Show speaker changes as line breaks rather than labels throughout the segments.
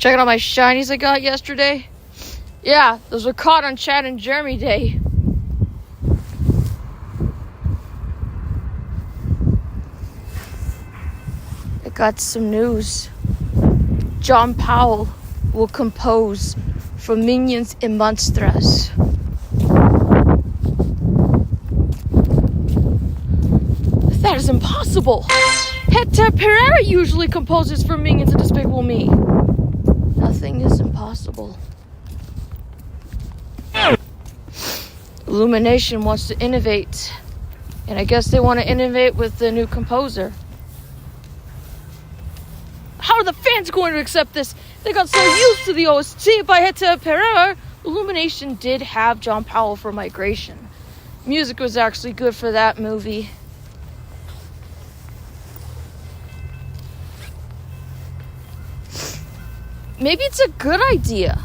Checking out my shinies I got yesterday. Yeah, those were caught on Chad and Jeremy Day. I got some news. John Powell will compose for Minions and Monsters. That is impossible. Hector Pereira usually composes for Minions and Despicable Me. Nothing is impossible. Illumination wants to innovate, and I guess they want to innovate with the new composer. How are the fans going to accept this? They got so used to the OST by Hector Pereira. Illumination did have John Powell for Migration. Music was actually good for that movie. Maybe it's a good idea.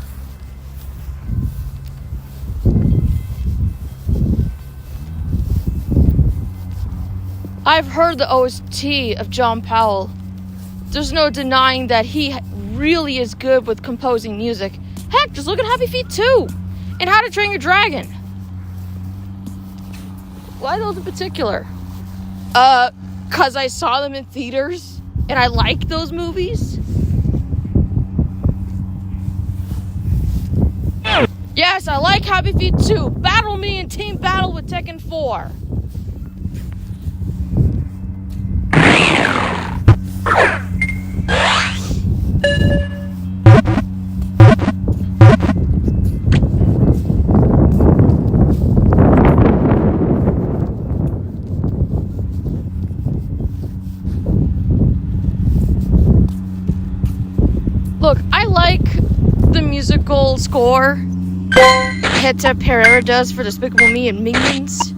I've heard the OST of John Powell. There's no denying that he really is good with composing music. Heck, just look at Happy Feet 2 and How to Train Your Dragon. Why those in particular? 'Cause I saw them in theaters and I like those movies. Yes, I like Happy Feet 2. Battle me in Team Battle with Tekken 4. Look, I like the musical score Hector Pereira does for Despicable Me and Minions,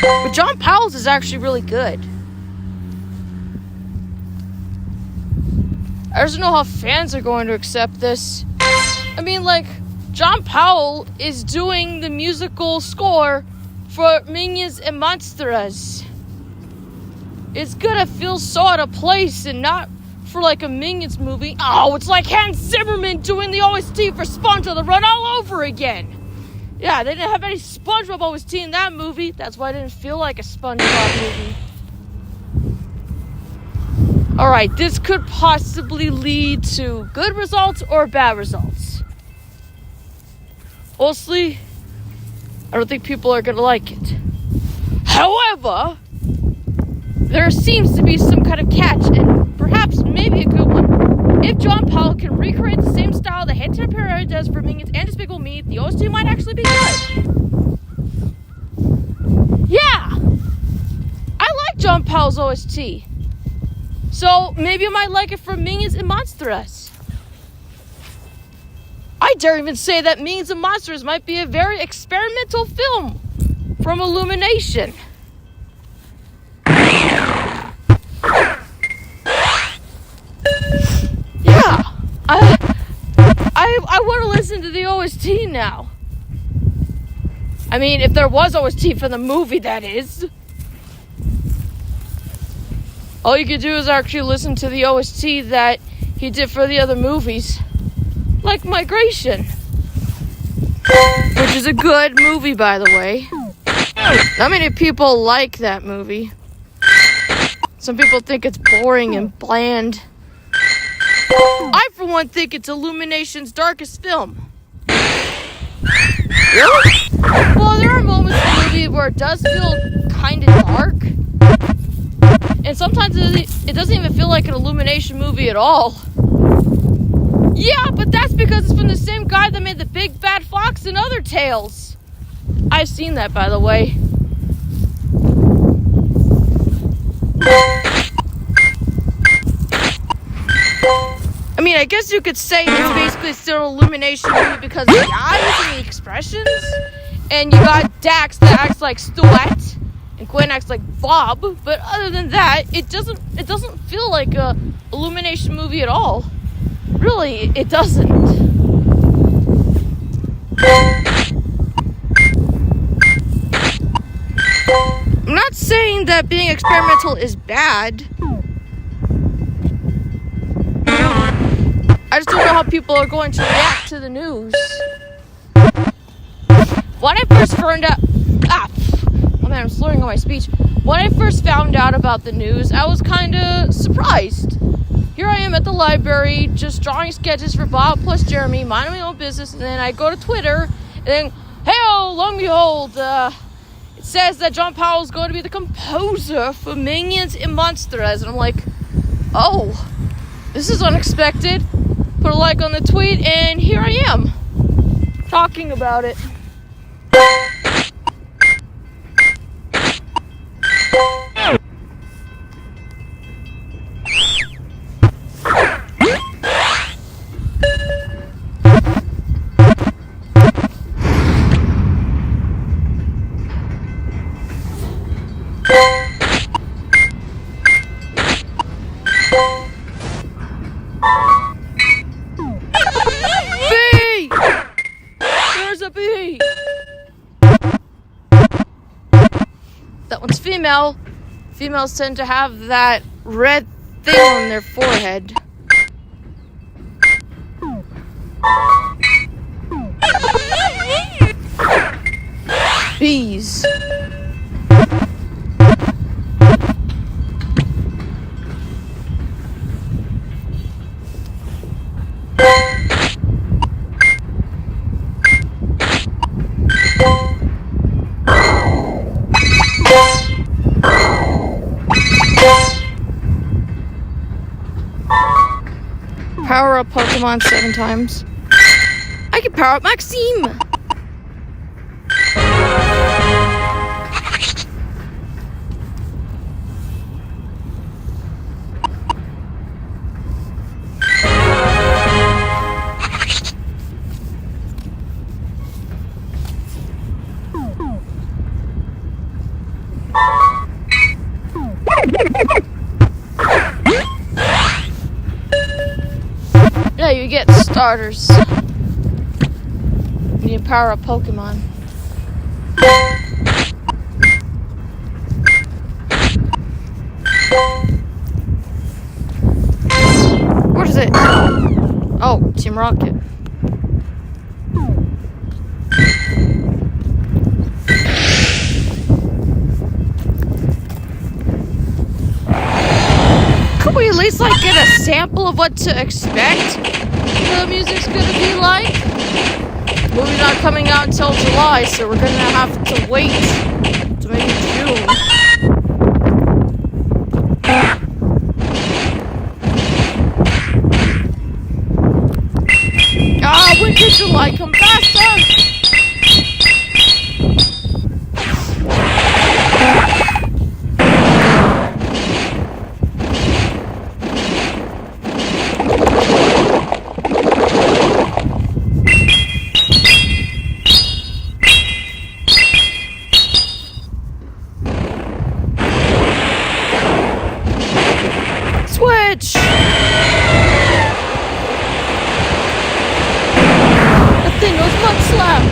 but John Powell's is actually really good. I just don't know how fans are going to accept this. I mean, like, John Powell is doing the musical score for Minions and Monsters. It's gonna feel so out of place and not for like a Minions movie. Oh, it's like Hans Zimmerman doing the OST for SpongeBob the Run all over again. Yeah, they didn't have any SpongeBob OST in that movie. That's why it didn't feel like a SpongeBob movie. Alright, this could possibly lead to good results or bad results. Mostly, I don't think people are going to like it. However, there seems to be some kind of catch, and perhaps maybe a good one. If John Powell can recreate the same style that Hector Pereira does for Minions and Despicable Me, the OST might actually be good. Yeah! I like John Powell's OST. So maybe I might like it for Minions and Monsters. I dare even say that Minions and Monsters might be a very experimental film from Illumination. Yeah, I want to listen to the OST now. I mean, if there was OST for the movie, that is. All you could do is actually listen to the OST that he did for the other movies. Like Migration. Which is a good movie, by the way. Not many people like that movie. Some people think it's boring and bland. I, for one, think it's Illumination's darkest film. Really? Well, there are moments in the movie where it does feel kind of dark. And sometimes it doesn't even feel like an Illumination movie at all. Yeah, but that's because it's from the same guy that made The Big Bad Fox and other tales. I've seen that, by the way. I mean, I guess you could say it's basically still an Illumination movie because of the eyes and the expressions. And you got Dax that acts like Stuart, and Gwen acts like Bob. But other than that, it doesn't feel like a Illumination movie at all. Really, it doesn't. I'm not saying that being experimental is bad. I just don't know how people are going to react to the news. When I first found out... Oh man, I'm slurring on my speech. When I first found out about the news, I was kind of surprised. Here I am at the library, just drawing sketches for Bob plus Jeremy, minding my own business, and then I go to Twitter, and then, hey-oh, lo and behold, it says that John Powell is going to be the composer for Minions and Monsters, and I'm like, oh, this is unexpected. Put a like on the tweet, and here I am, talking about it. Bee! There's a bee! That one's female. Females tend to have that red thing on their forehead. Bees. Power up Pokemon 7 times. I can power up Maxime! Yeah, you get starters. When you power up Pokemon. What is it? Oh, Team Rocket. Could we at least like get a sample of what to expect the music's gonna be like? The movie's not coming out until July, so we're gonna have to wait to maybe June. When did July come faster? Switch! That thing goes mud slap!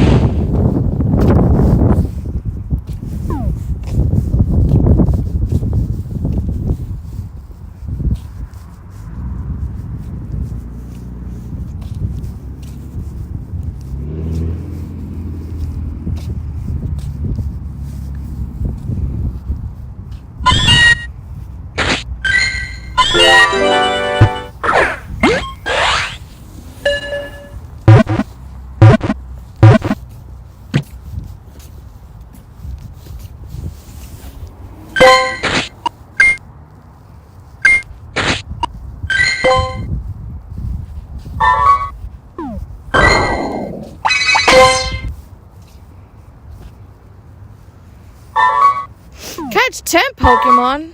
Catch 10 Pokemon?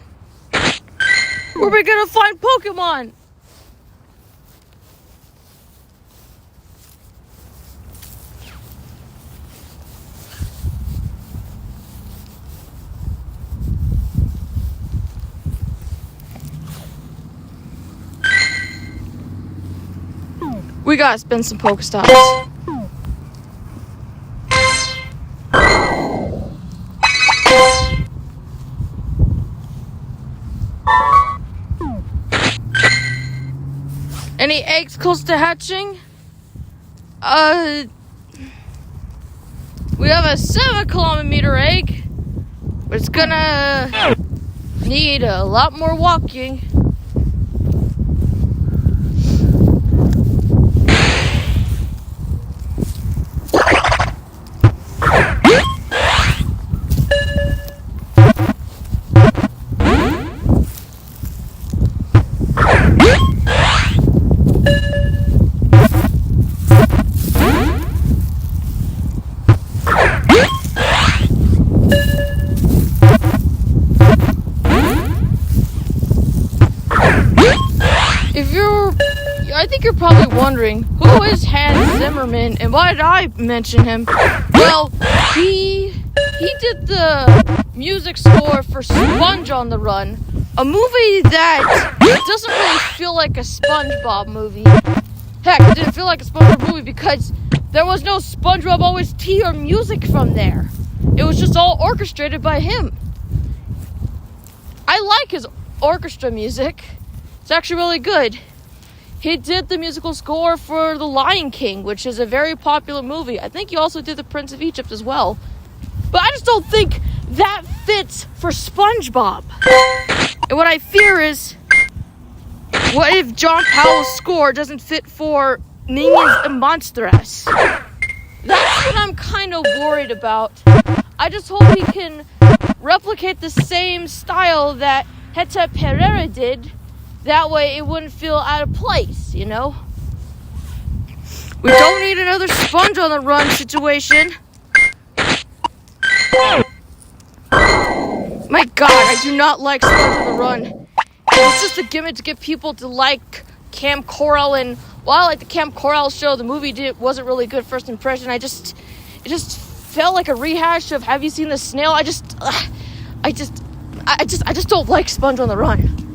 Where are we gonna find Pokemon? We gotta spend some Pokestops. And Any eggs close to hatching? We have a 7-kilometer egg, but it's gonna need a lot more walking. I think you're probably wondering, who is Hans Zimmerman and why did I mention him? Well, he did the music score for Sponge on the Run, a movie that doesn't really feel like a SpongeBob movie. Heck, it didn't feel like a SpongeBob movie because there was no SpongeBob OST or music from there. It was just all orchestrated by him. I like his orchestra music. It's actually really good. He did the musical score for The Lion King, which is a very popular movie. I think he also did The Prince of Egypt as well. But I just don't think that fits for SpongeBob. And what I fear is, what if John Powell's score doesn't fit for Minions and Monsters? That's what I'm kind of worried about. I just hope he can replicate the same style that Heta Pereira did. That way it wouldn't feel out of place, you know? We don't need another Sponge on the Run situation. My God, I do not like Sponge on the Run. It's just a gimmick to get people to like Camp Coral, and while I like the Camp Coral show, the movie wasn't really good first impression. It just felt like a rehash of Have You Seen the Snail? I just don't like Sponge on the Run.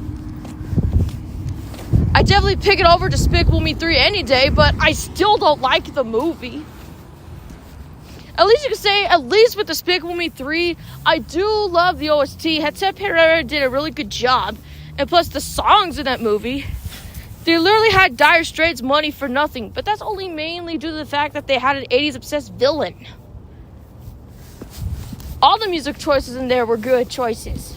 I definitely pick it over Despicable Me 3 any day, but I still don't like the movie. At least you can say, at least with Despicable Me 3, I do love the OST. Heta Pereira did a really good job. And plus the songs in that movie, they literally had Dire Straits money for nothing. But that's only mainly due to the fact that they had an 80s obsessed villain. All the music choices in there were good choices.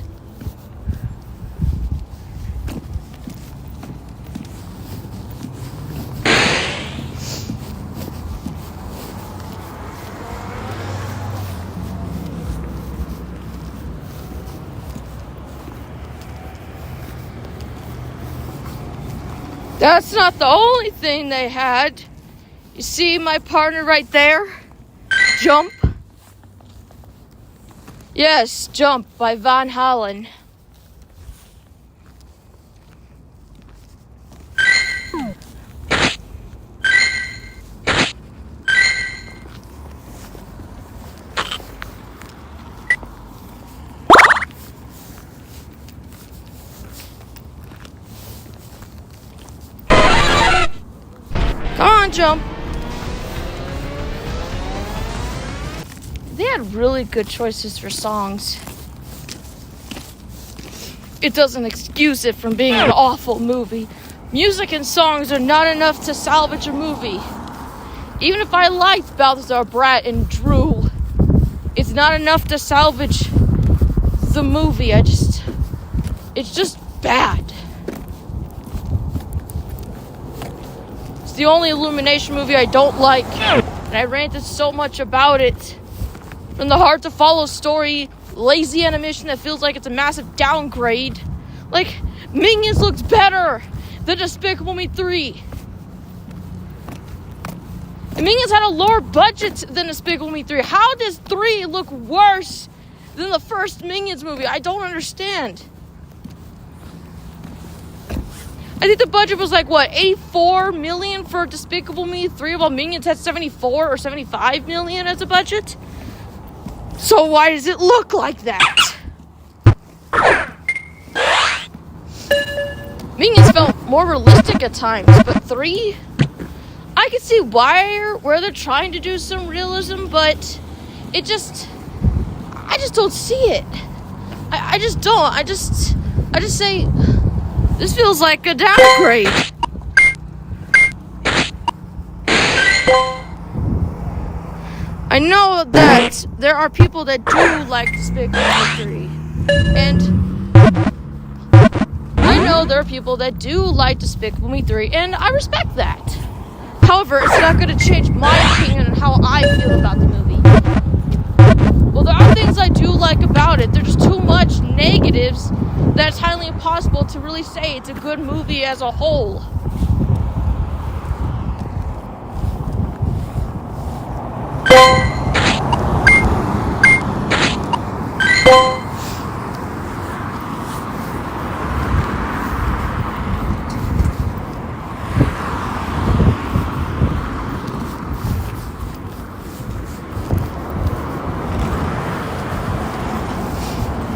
That's not the only thing they had. You see my partner right there? Jump. Yes, Jump by Van Halen. Come on, Jump. They had really good choices for songs. It doesn't excuse it from being an awful movie. Music and songs are not enough to salvage a movie. Even if I liked Balthazar Brat and Drew, it's not enough to salvage the movie. It's just bad. It's the only Illumination movie I don't like, and I ranted so much about it. From the hard to follow story, lazy animation that feels like it's a massive downgrade. Like, Minions looks better than Despicable Me 3. And Minions had a lower budget than Despicable Me 3. How does 3 look worse than the first Minions movie? I don't understand. I think the budget was like, what, 84 million for Despicable Me 3, while Minions had 74 or 75 million as a budget? So why does it look like that? Minions felt more realistic at times, but 3? I can see where they're trying to do some realism, but I just don't see it. I just don't. I just say, this feels like a downgrade. I know that there are people that do like Despicable Me 3. And I know there are people that do like Despicable Me 3, and I respect that. However, it's not going to change my opinion on how I feel about the movie. Well, there are things I do like about it. There's just too much negatives that it's highly impossible to really say it's a good movie as a whole.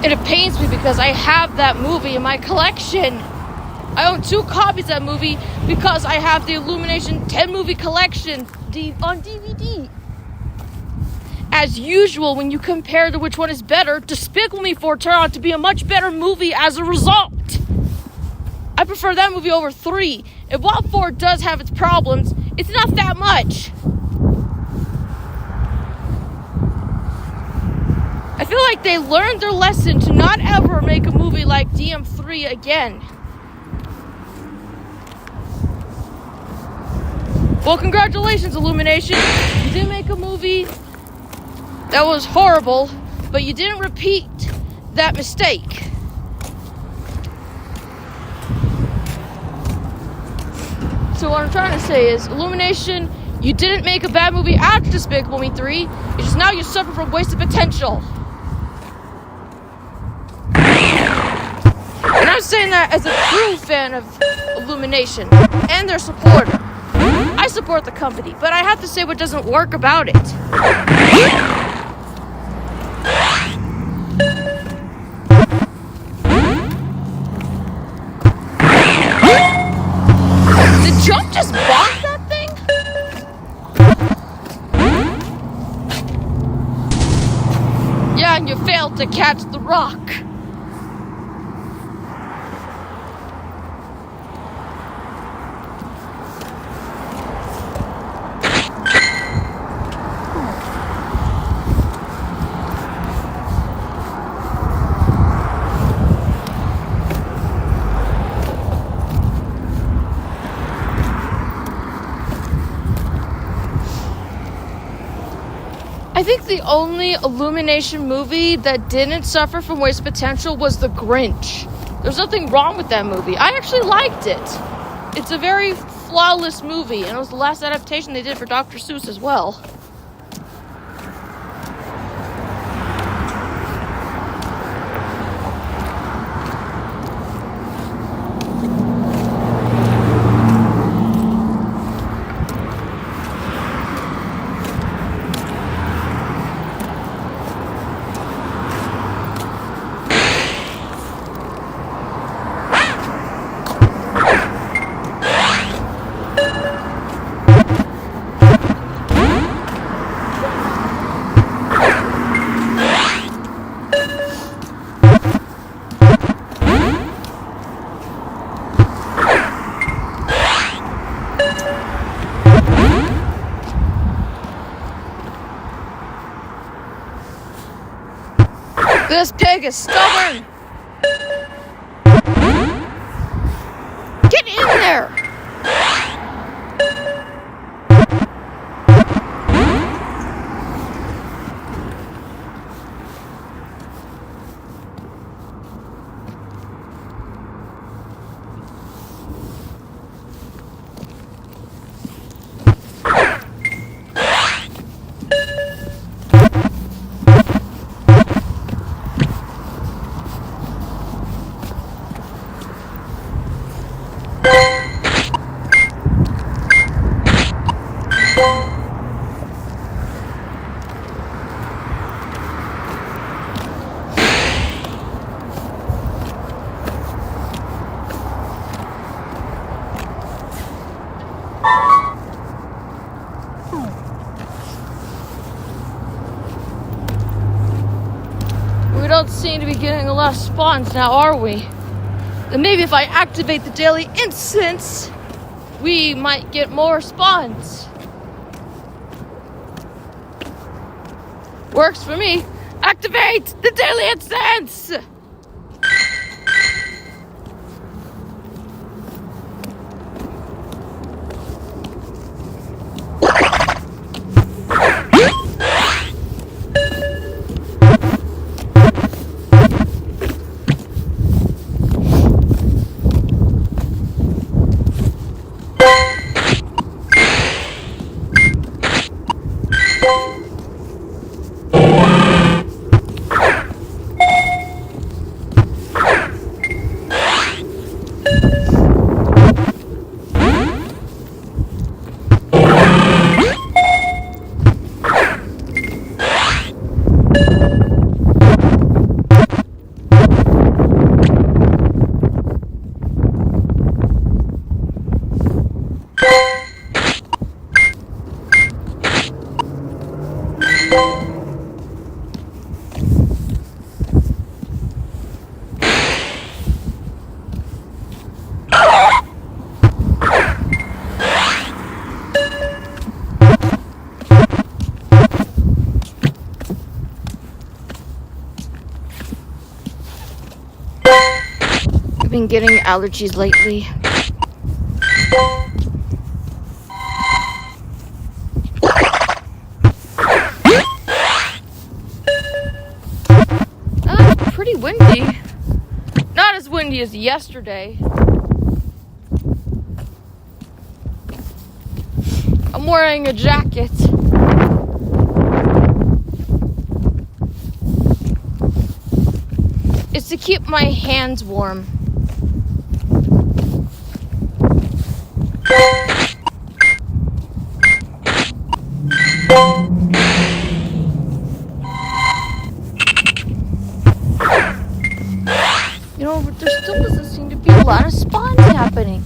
And it pains me because I have that movie in my collection. I own 2 copies of that movie because I have the Illumination 10 movie collection on DVD. As usual, when you compare to which one is better, Despicable Me 4 turned out to be a much better movie as a result. I prefer that movie over 3. And while 4 does have its problems, it's not that much. I feel like they learned their lesson to not ever make a movie like DM3 again. Well, congratulations, Illumination. You did make a movie that was horrible, but you didn't repeat that mistake. So what I'm trying to say is, Illumination, you didn't make a bad movie after Despicable Me 3. It's just now you suffer from wasted potential. And I'm saying that as a true fan of Illumination and their supporter. I support the company, but I have to say what doesn't work about it. Did Jump just bonk that thing? Yeah, and you failed to catch the rock. I think the only Illumination movie that didn't suffer from waste potential was The Grinch. There's nothing wrong with that movie. I actually liked it. It's a very flawless movie, and it was the last adaptation they did for Dr. Seuss as well. This pig is stubborn! Get in there! We don't seem to be getting a lot of spawns now, are we? Then maybe if I activate the daily instance, we might get more spawns. Works for me. Activate the daily incense! I've been getting allergies lately. Pretty windy. Not as windy as yesterday. I'm wearing a jacket. It's to keep my hands warm. You know, there still doesn't seem to be a lot of spawns happening.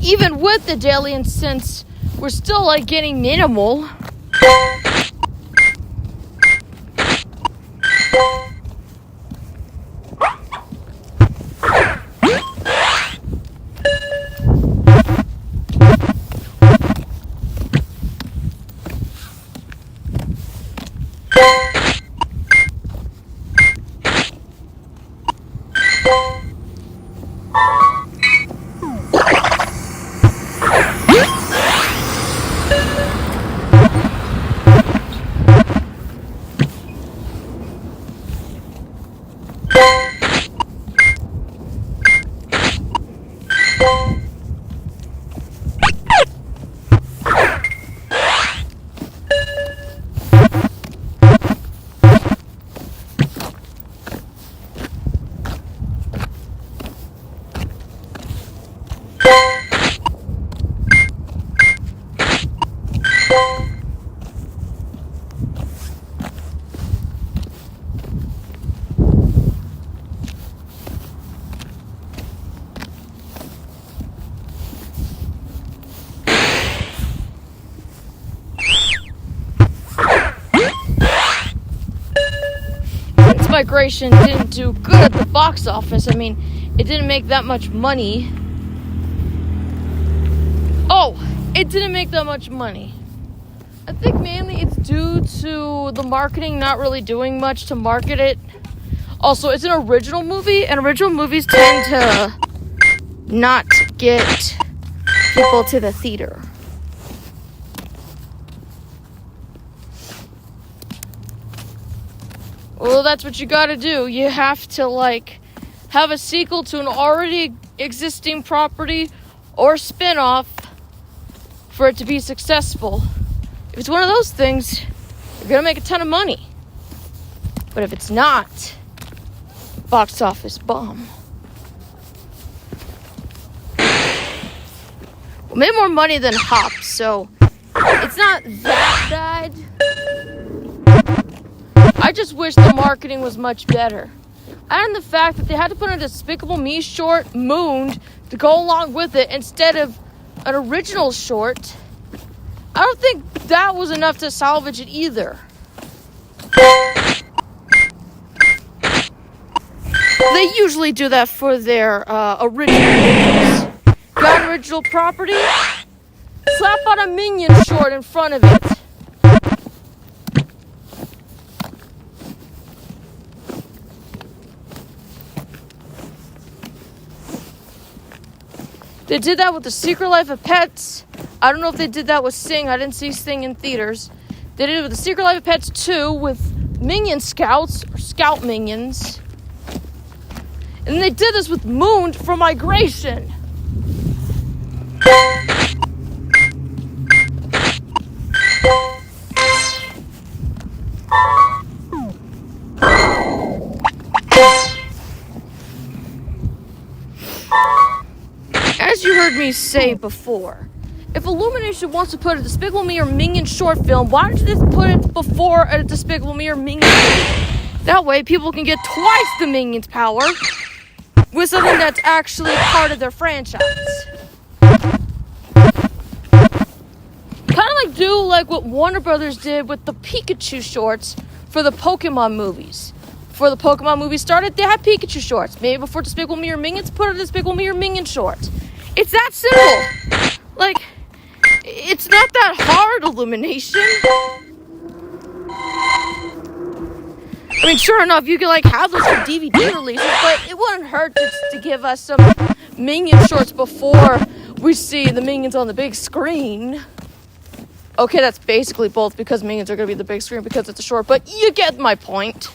Even with the daily incense, we're still like getting minimal. Migration didn't do good at the box office. I mean, it didn't make that much money. Oh, it didn't make that much money. I think mainly it's due to the marketing not really doing much to market it. Also, it's an original movie, and original movies tend to not get people to the theater. Well, that's what you gotta do. You have to, have a sequel to an already existing property or spin-off for it to be successful. If it's one of those things, you're gonna make a ton of money. But if it's not, box office bomb. We made more money than Hop, so it's not that bad. I just wish the marketing was much better. And the fact that they had to put a Despicable Me short, Mooned, to go along with it instead of an original short. I don't think that was enough to salvage it either. They usually do that for their original movies. Got an original property? Slap on a Minion short in front of it. They did that with The Secret Life of Pets. I don't know if they did that with Sing. I didn't see Sing in theaters. They did it with The Secret Life of Pets 2 with Minion Scouts, or Scout Minions. And they did this with Moon from Migration. As you heard me say before, if Illumination wants to put a Despicable Me or Minion short film, why don't you just put it before a Despicable Me or Minion movie? That way people can get twice the Minions' power with something that's actually part of their franchise. Kind of like do like what Warner Brothers did with the Pikachu shorts for the Pokemon movies. Before the Pokemon movies started, they had Pikachu shorts. Maybe before Despicable Me or Minions, put a Despicable Me or Minion short. It's that simple. Like, it's not that hard, Illumination. I mean, sure enough, you can, like, have those for DVD releases, but it wouldn't hurt to give us some Minion shorts before we see the Minions on the big screen. Okay, that's basically both, because Minions are going to be the big screen because it's a short, but you get my point.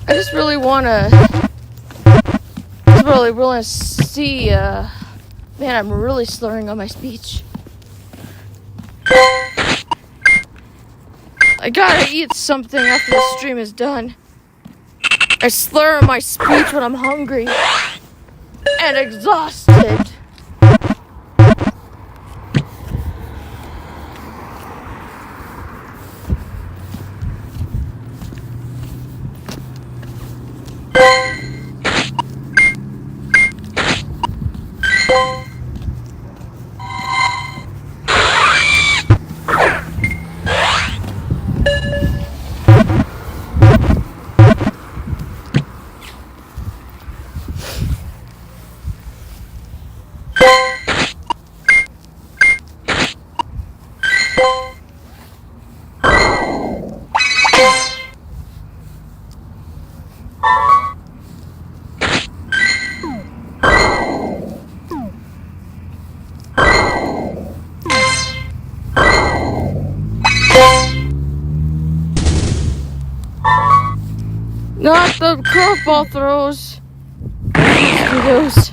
I just really want to see, man, I'm really slurring on my speech. I gotta eat something after the stream is done. I slur on my speech when I'm hungry and exhausted. Not the curveball throws. Let's do those.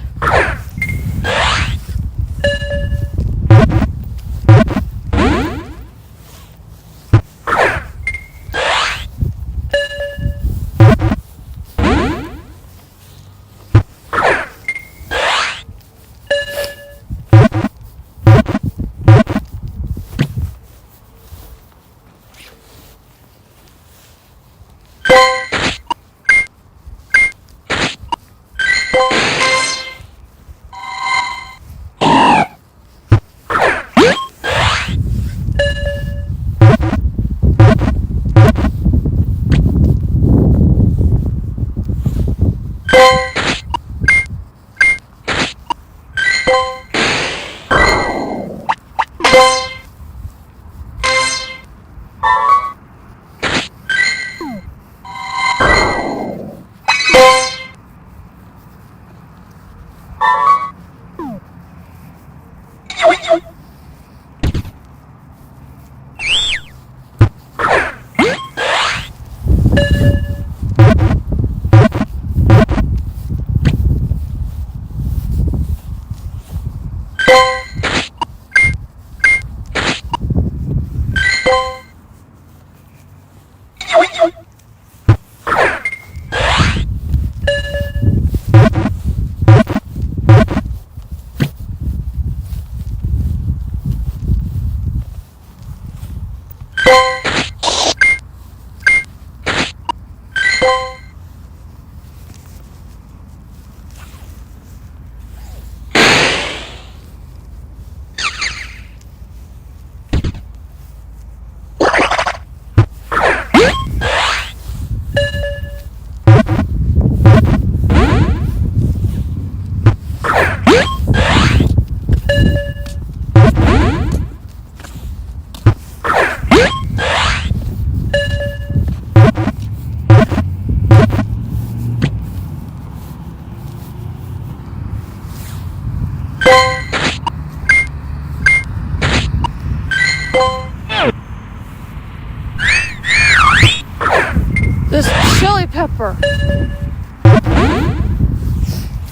pepper.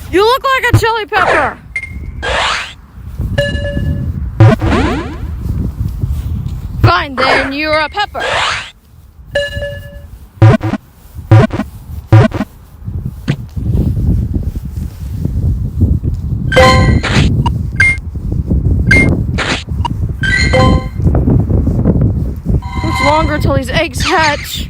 You look like a chili pepper. Fine, then you're a pepper. It's longer till these eggs hatch.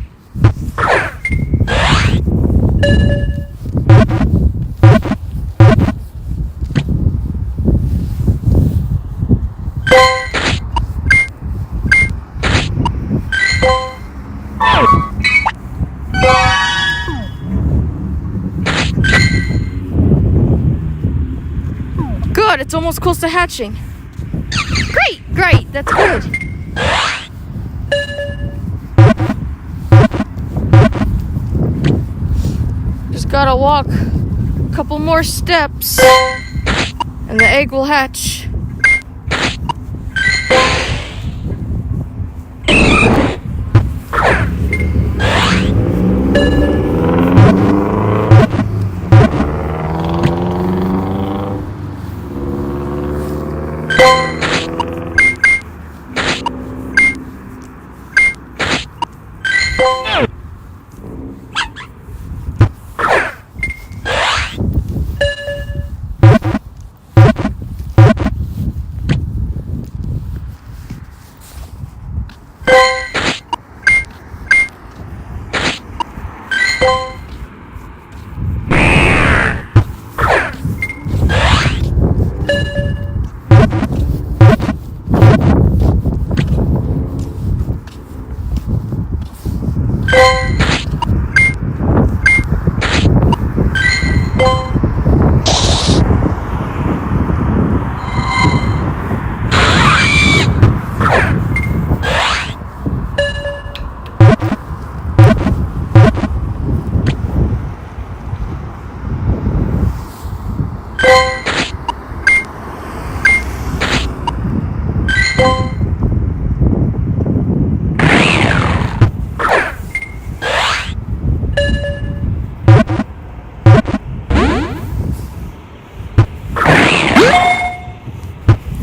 Good, it's almost close to hatching. Great, that's good. Just gotta walk a couple more steps and the egg will hatch.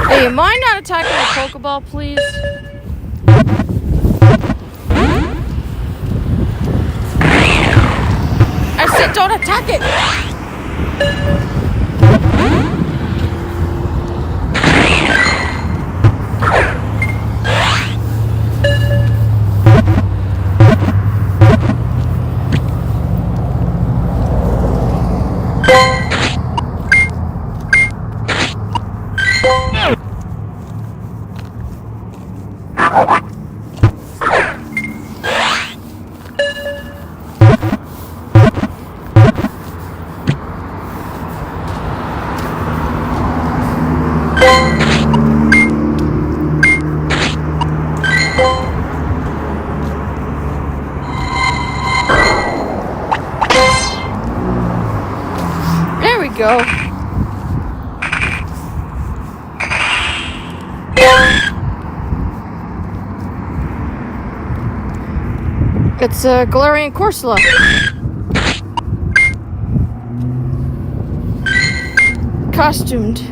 Hey, am I not attacking the Pokeball, please? I said don't attack it! There we go. It's a Galarian Corsola. Costumed.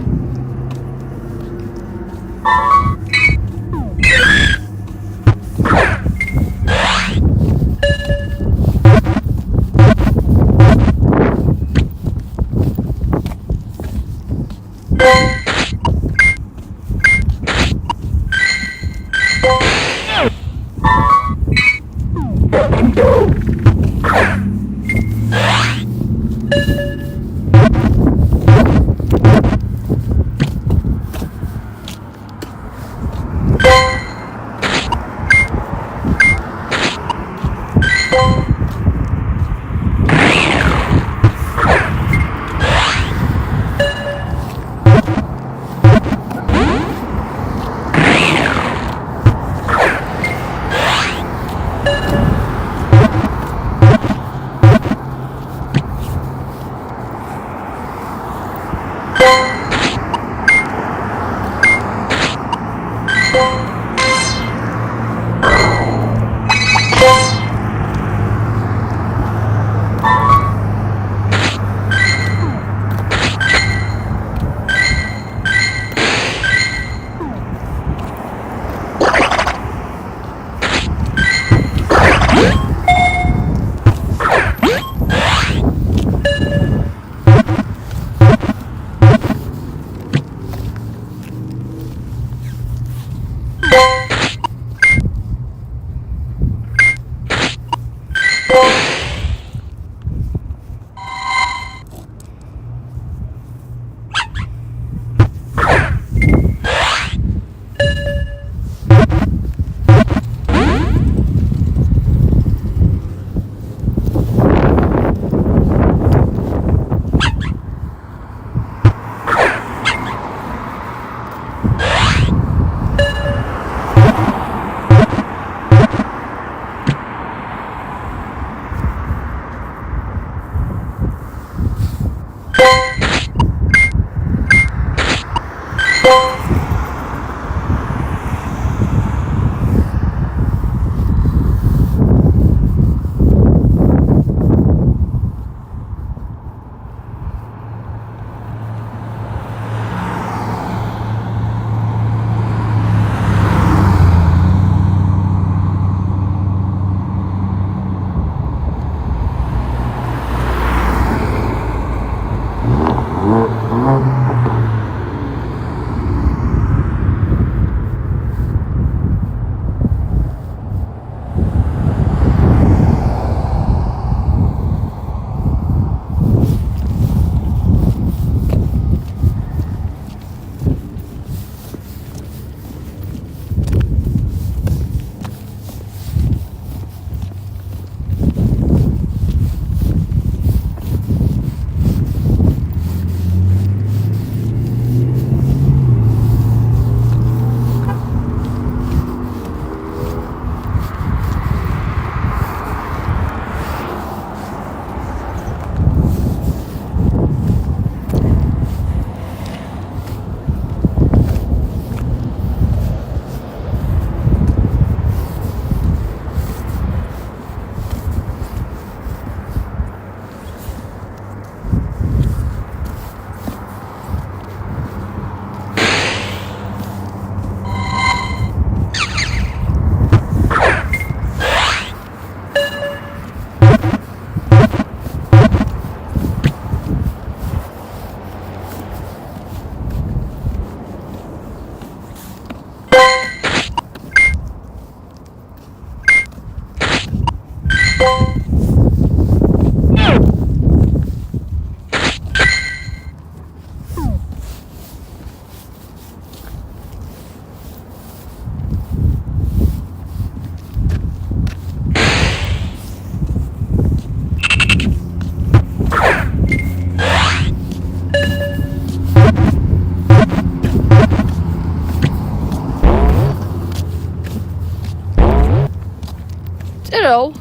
Ditto.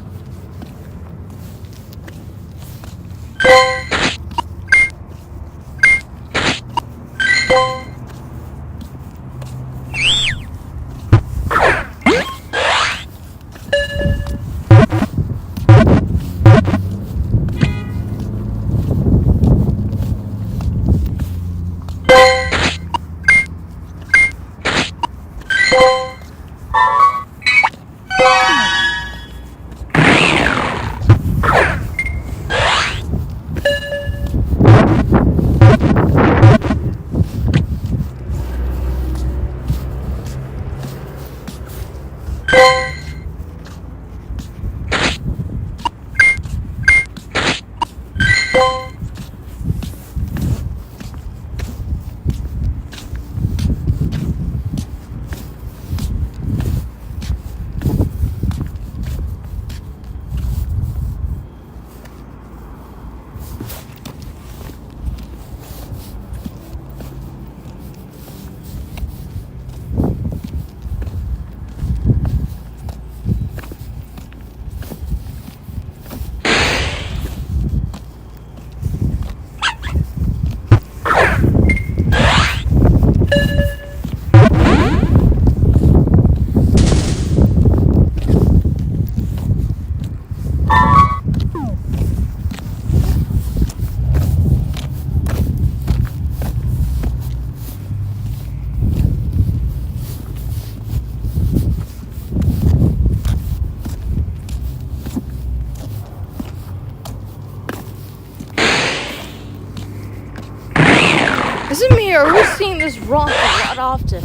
Is it me or who's seeing this wrong a lot often?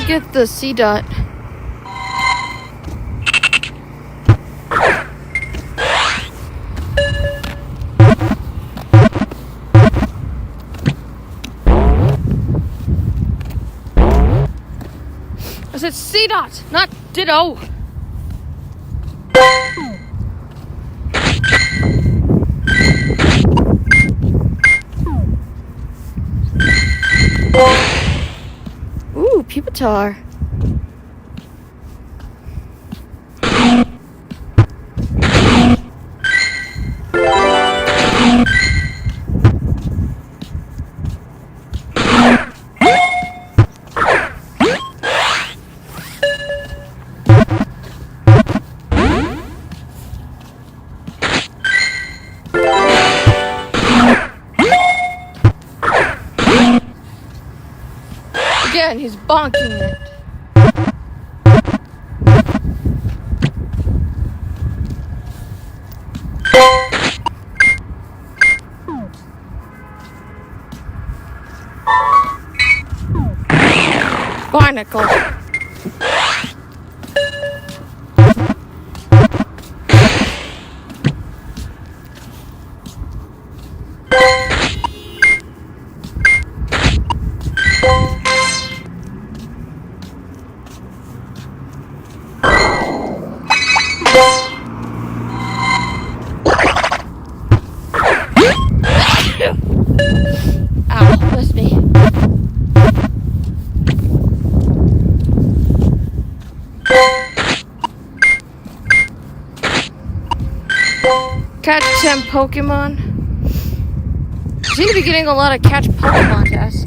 Get the C dot. I said C dot, not ditto. Ooh, pupitar. Again, he's bonking it. Barnacle. Ow, bless me. Catch 10 Pokemon. Seem to be getting a lot of catch Pokemon tasks.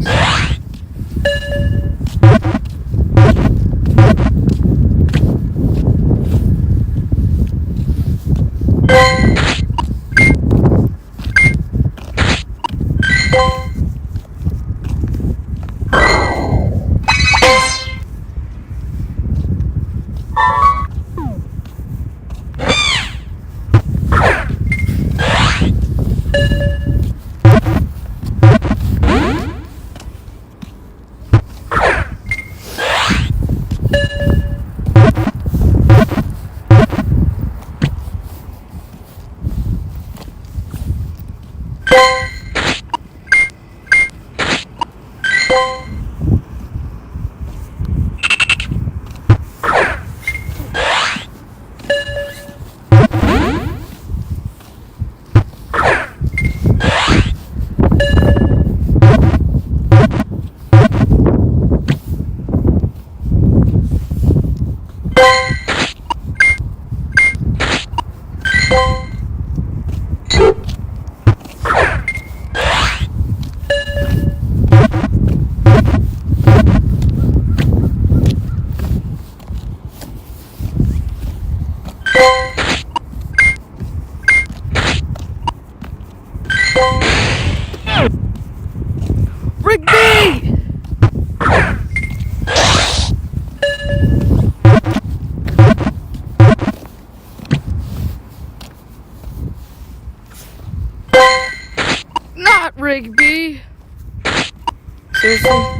Seriously?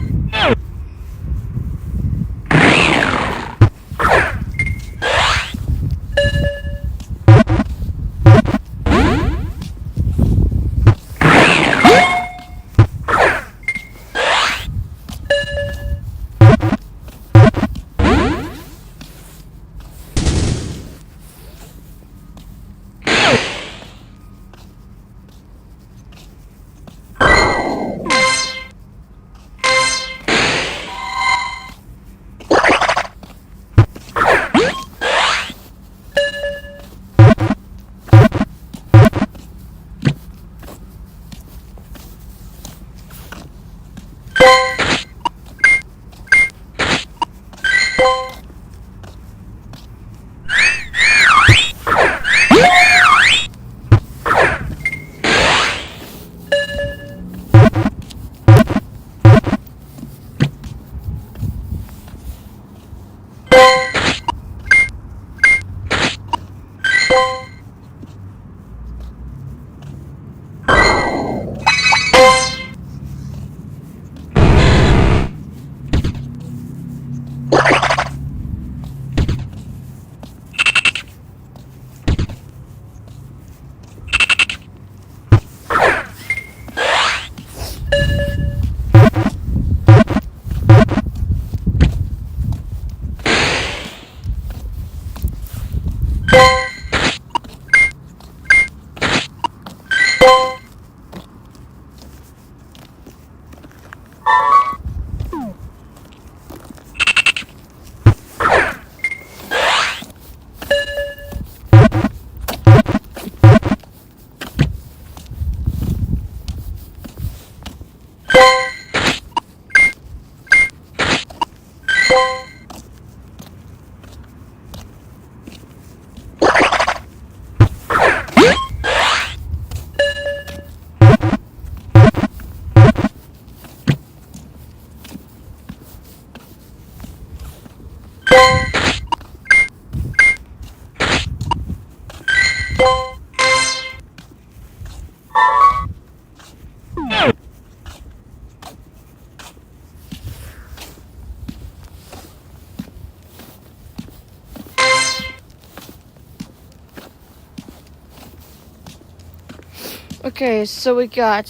Okay, so we got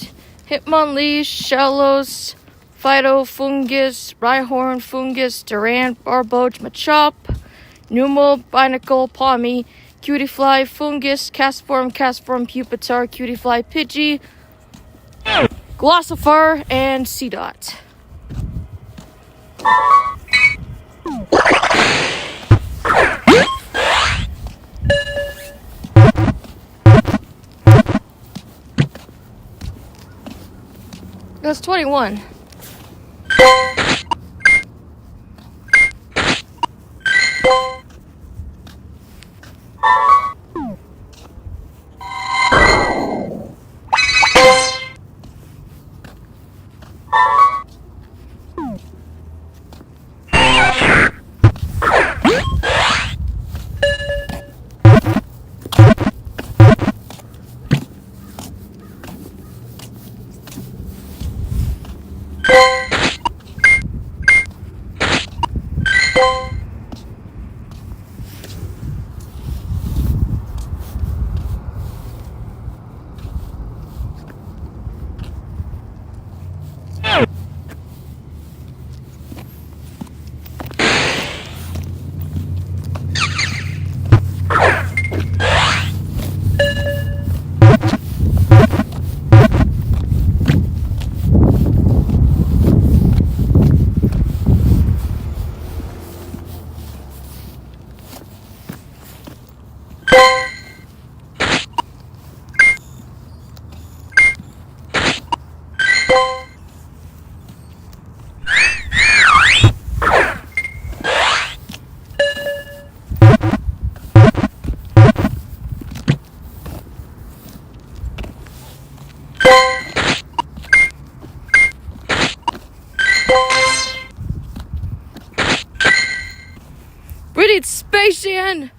Hitmonlee, Shellos, Fido, Fungus, Rhyhorn, Fungus, Durant, Barboach, Machop, Numo, Binacle, Palmy, Cutiefly, Fungus, Castform, Pupitar, Cutiefly, Pidgey, Glossifer, and Seedot. That's 21. We need Spacian!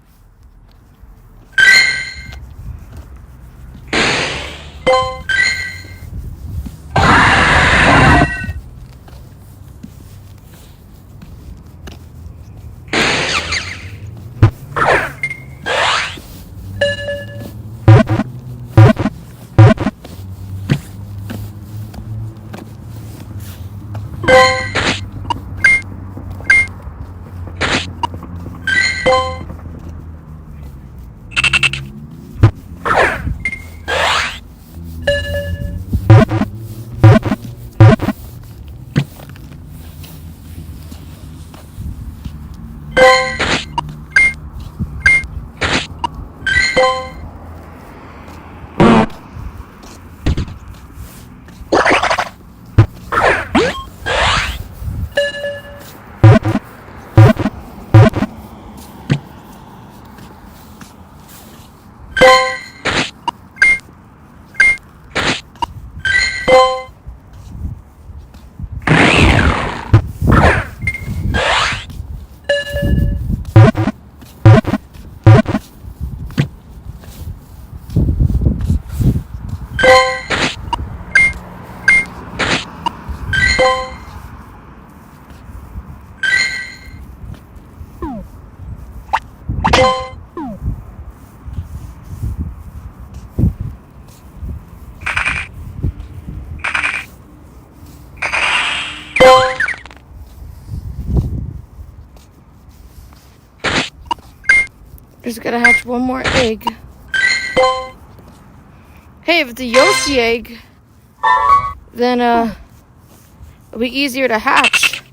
Just gotta hatch one more egg. Hey, if it's a Yoshi egg, then it'll be easier to hatch.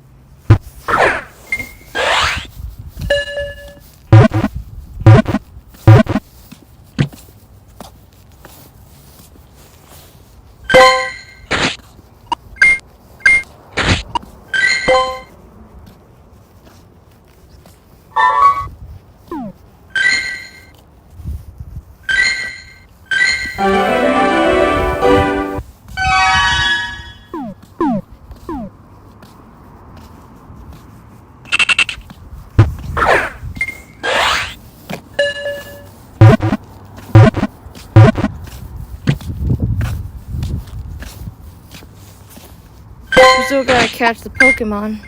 We still gotta catch the Pokemon.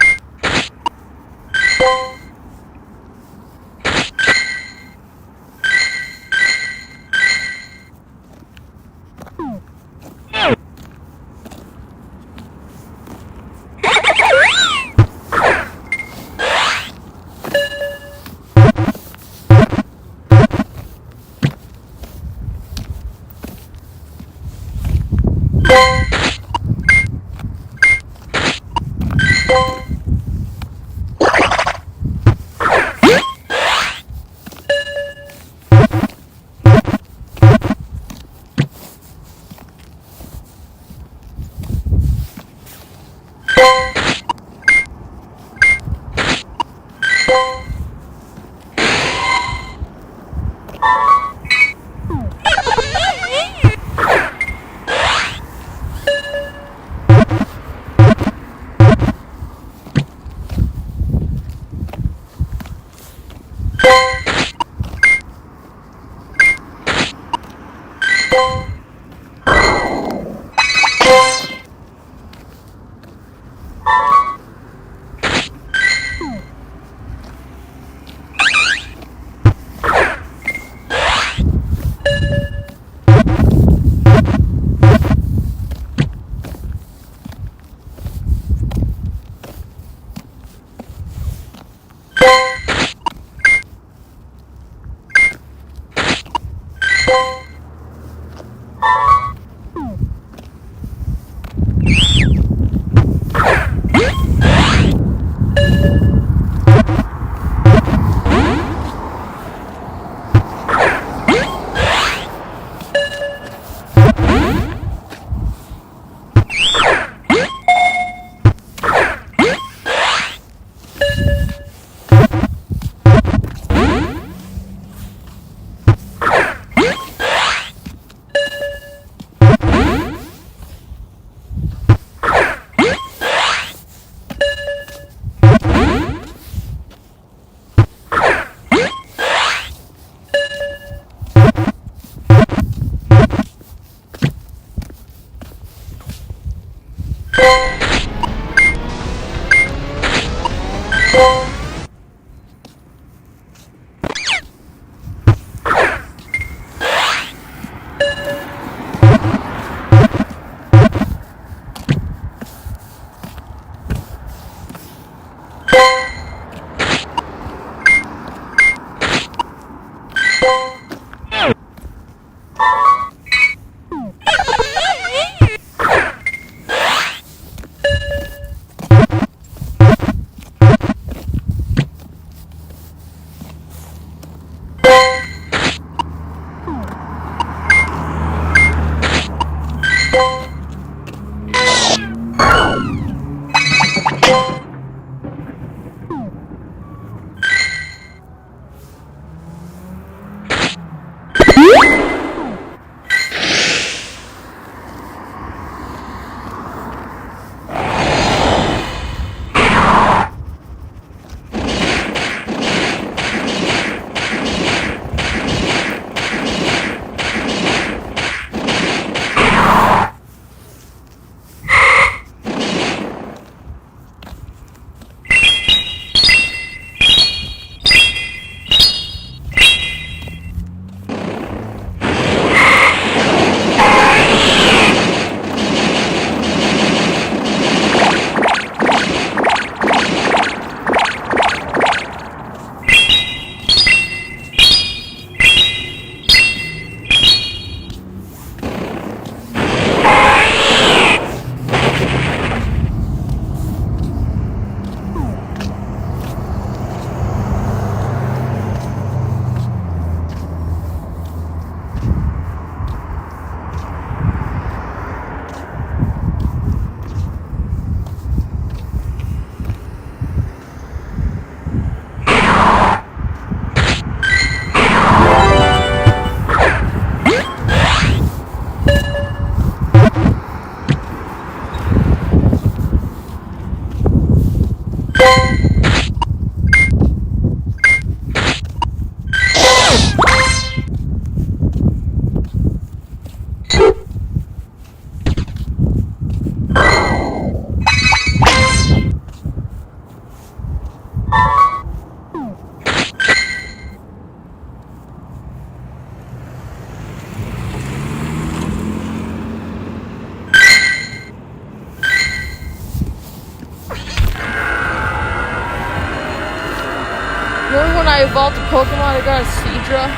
Remember when I evolved a Pokemon, I got a Seadra?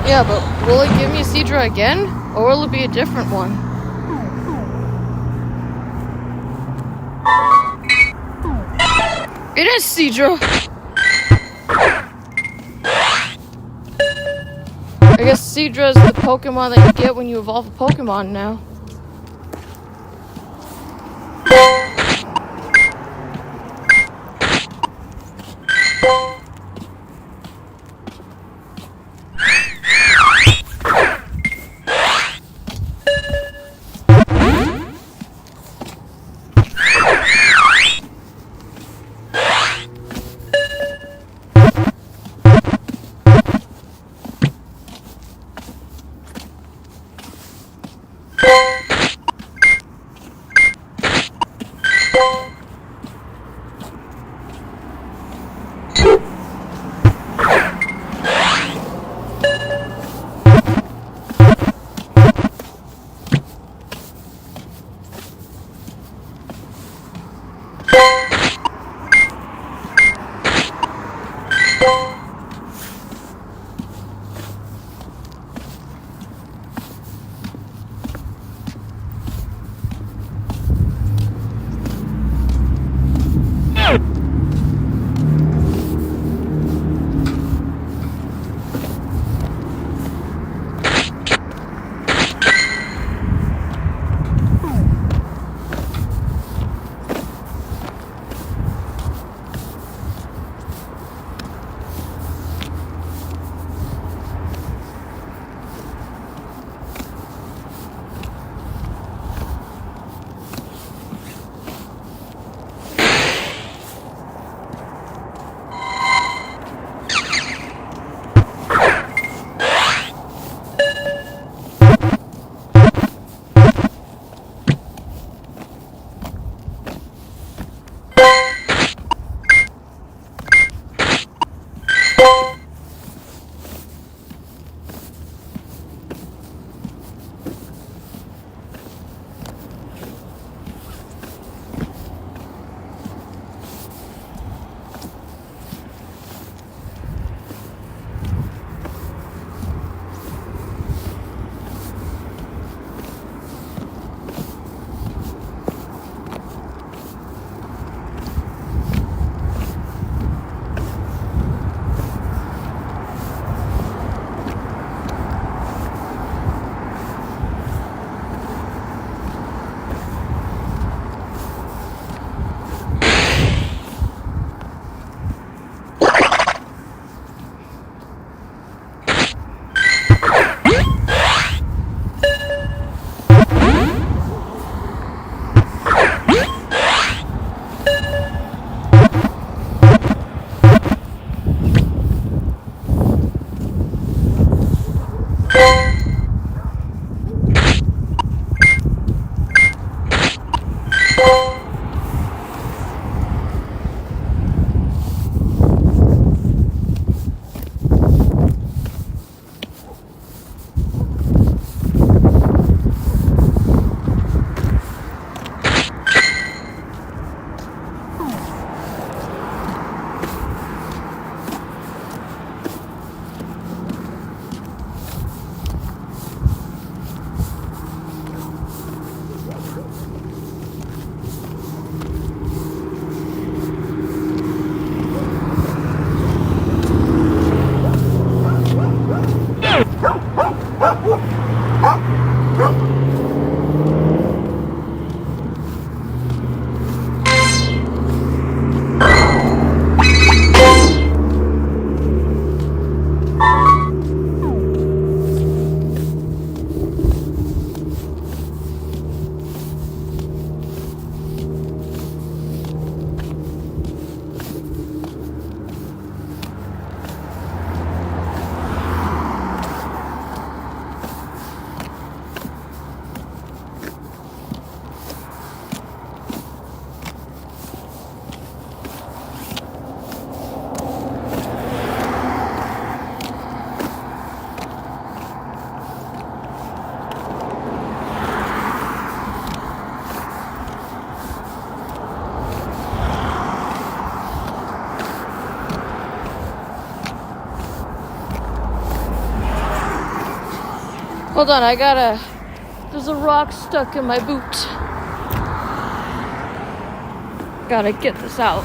Yeah, but will it give me a Seadra again? Or will it be a different one? It is Seadra! I guess Seadra is the Pokemon that you get when you evolve a Pokemon now. Hold on, there's a rock stuck in my boot. Gotta get this out.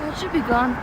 It should be gone.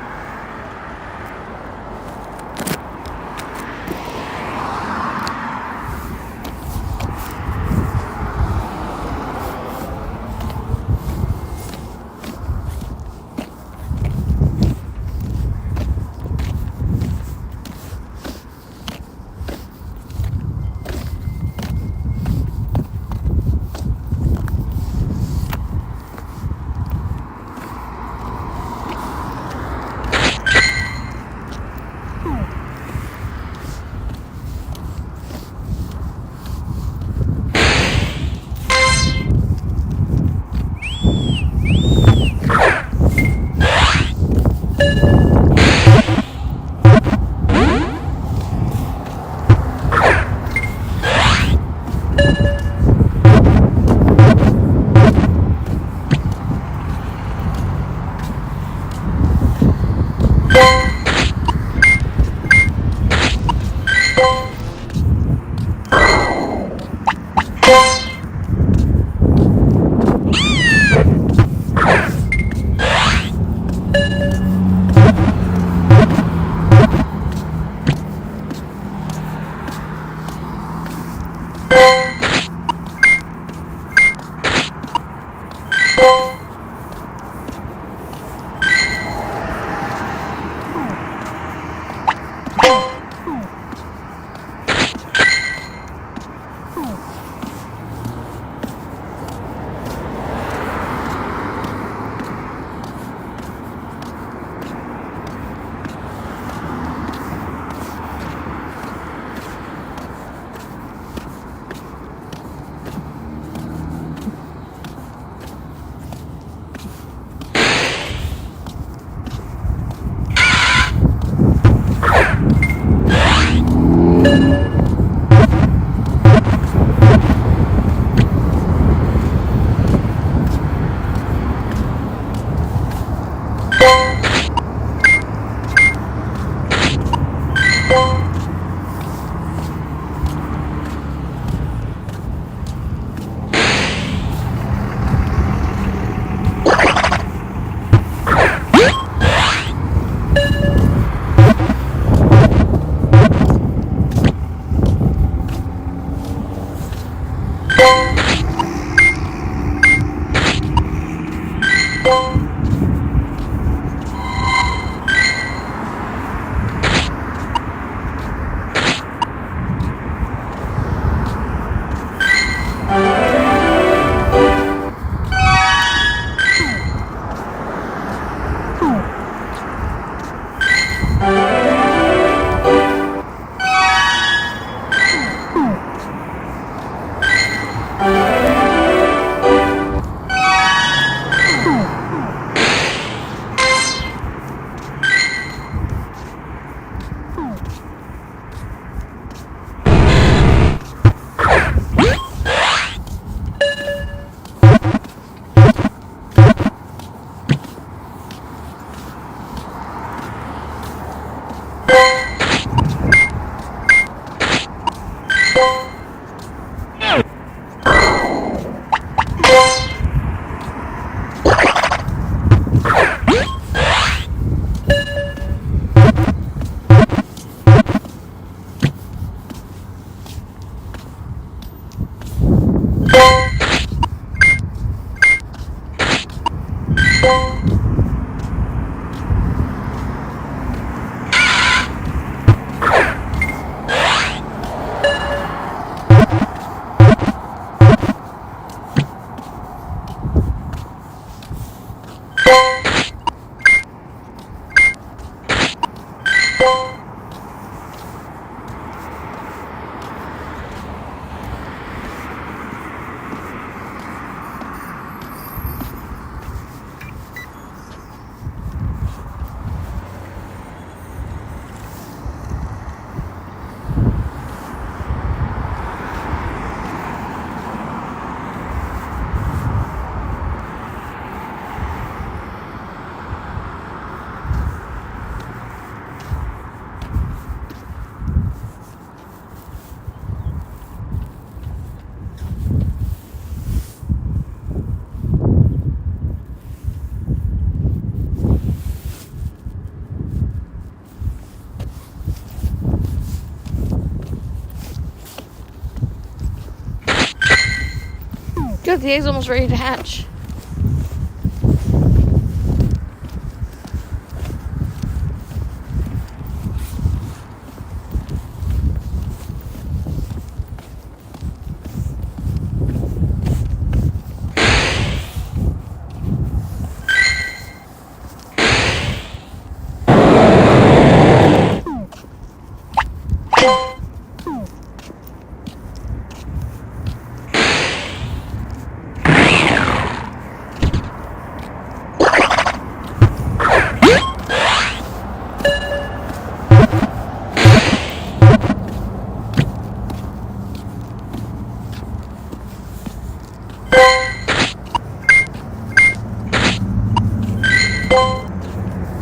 the egg's almost ready to hatch.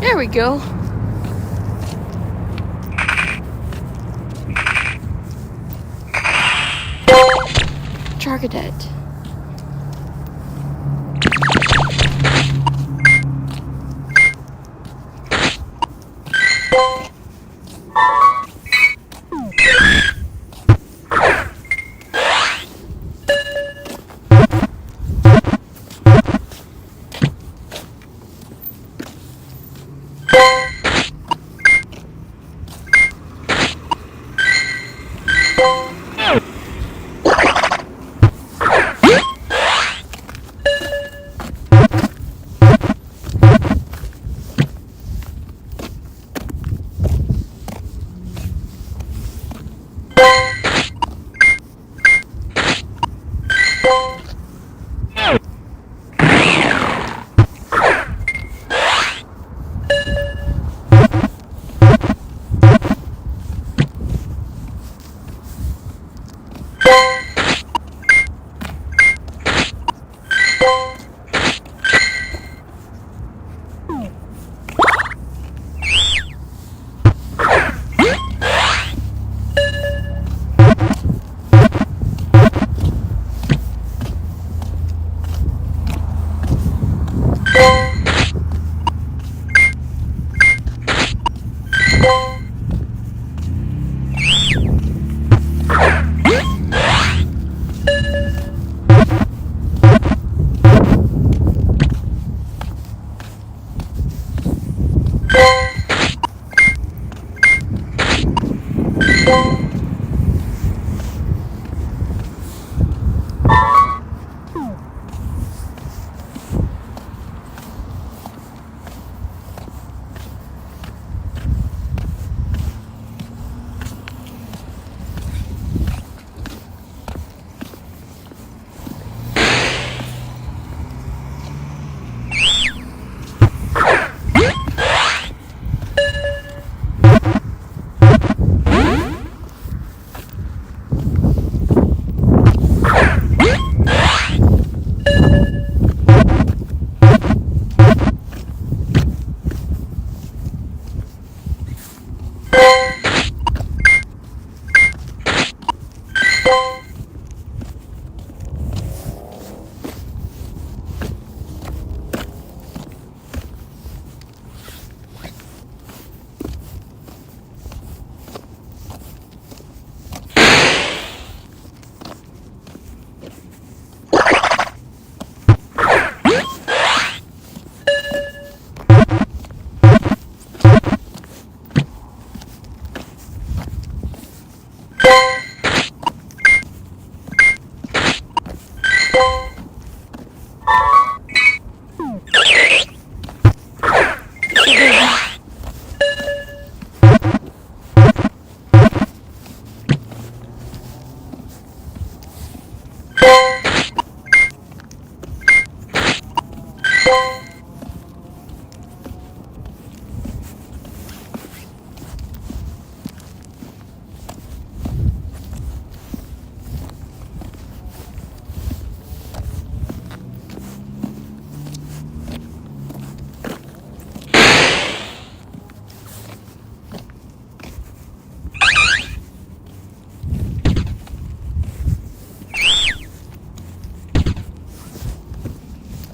There we go. Targeted.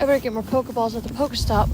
I better get more Pokeballs at the Pokestop.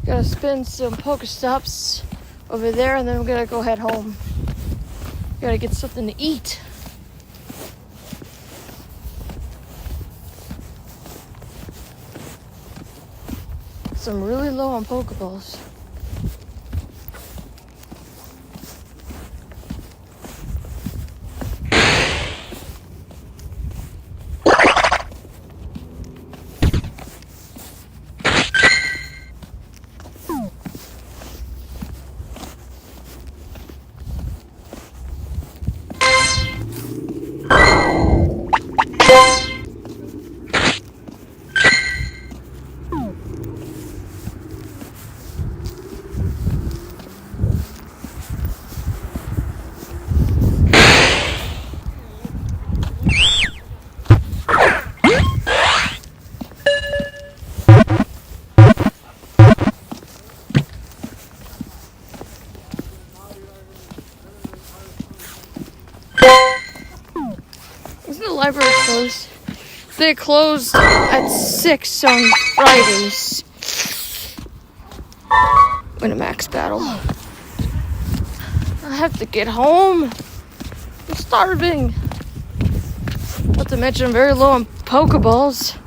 Gotta spin some Pokestops over there, and then we're gonna go head home. Gotta get something to eat. So I'm really low on Pokeballs. Isn't the library closed? They closed at 6 on Fridays. Win a max battle. I have to get home. I'm starving. Not to mention I'm very low on Pokeballs.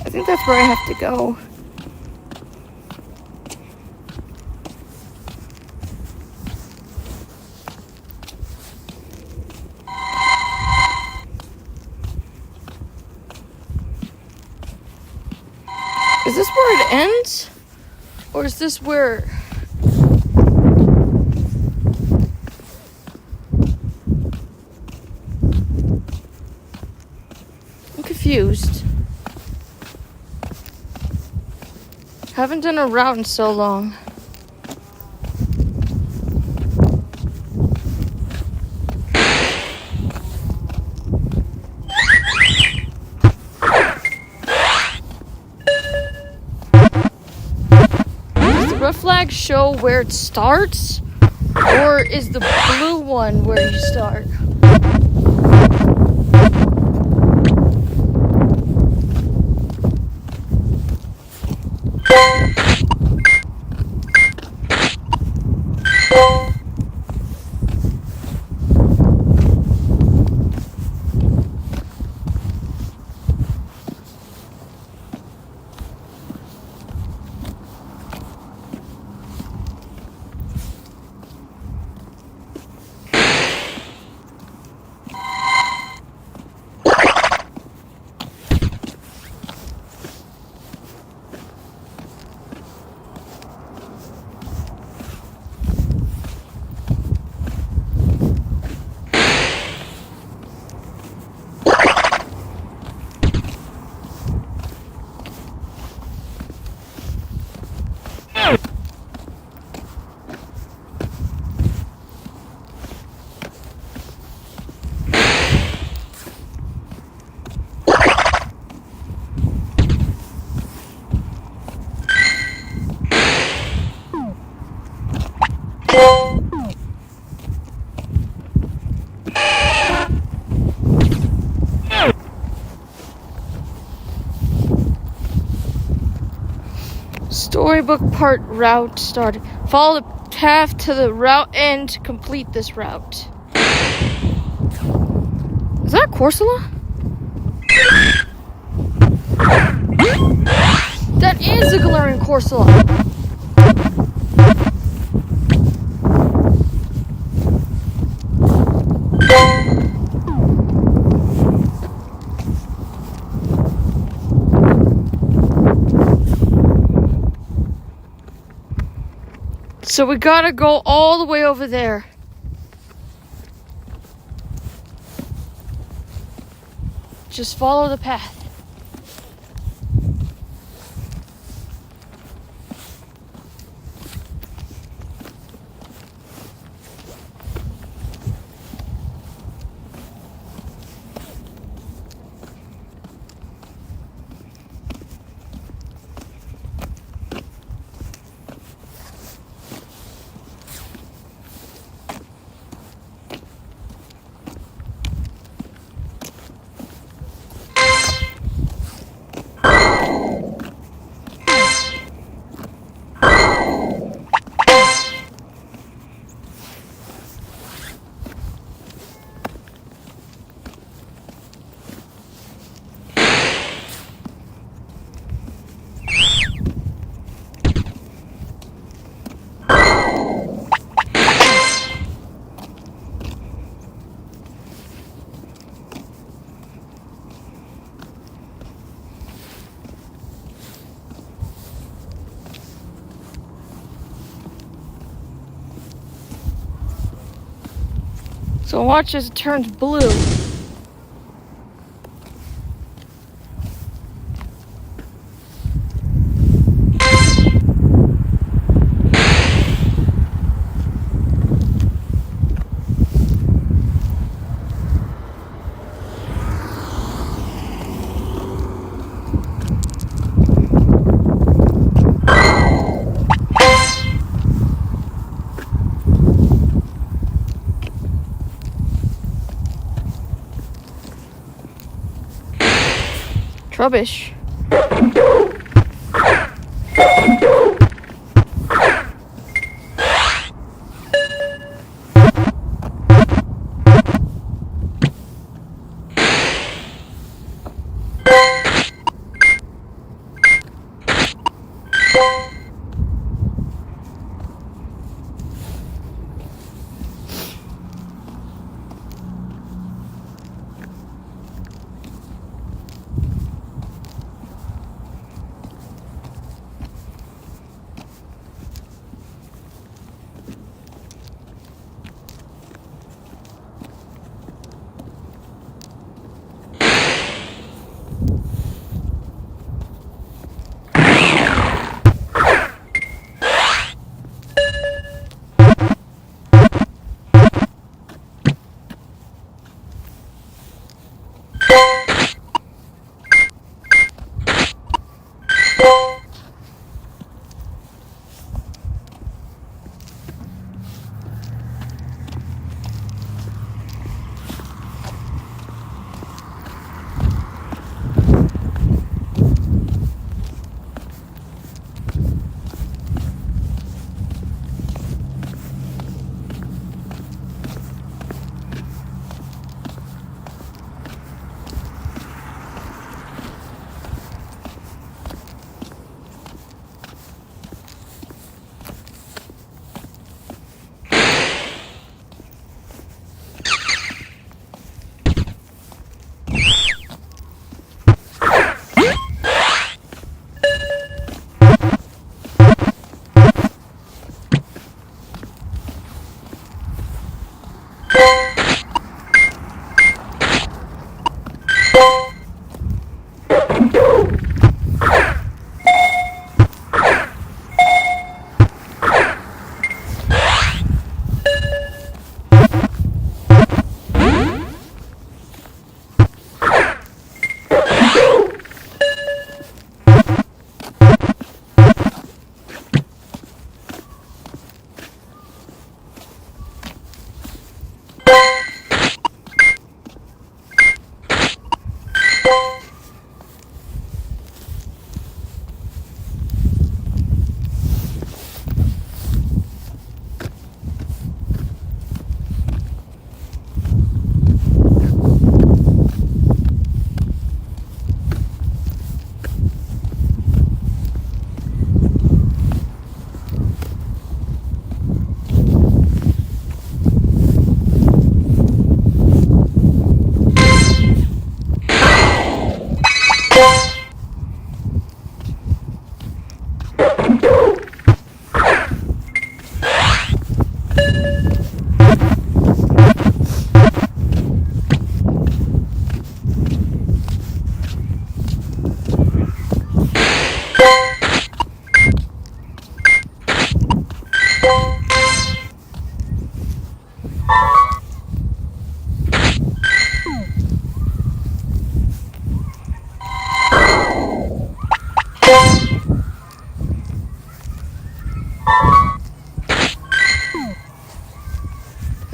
I think that's where I have to go. Is this where it ends? Or is this where... I'm confused. Haven't done a route in so long. Does the red flag show where it starts? Or is the blue one where you start? Storybook part route started. Follow the path to the route end to complete this route. Is that Corsola? That is a glaring Corsola. So we gotta go all the way over there. Just follow the path. So watch as it turns blue. Rubbish.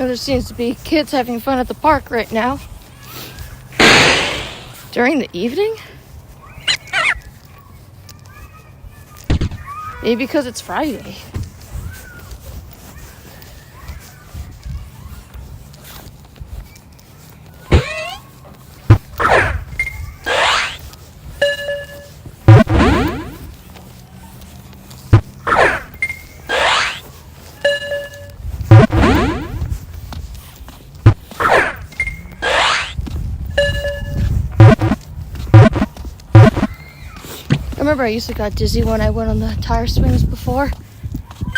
There seems to be kids having fun at the park right now. During the evening? Maybe because it's Friday. I remember I used to get dizzy when I went on the tire swings before.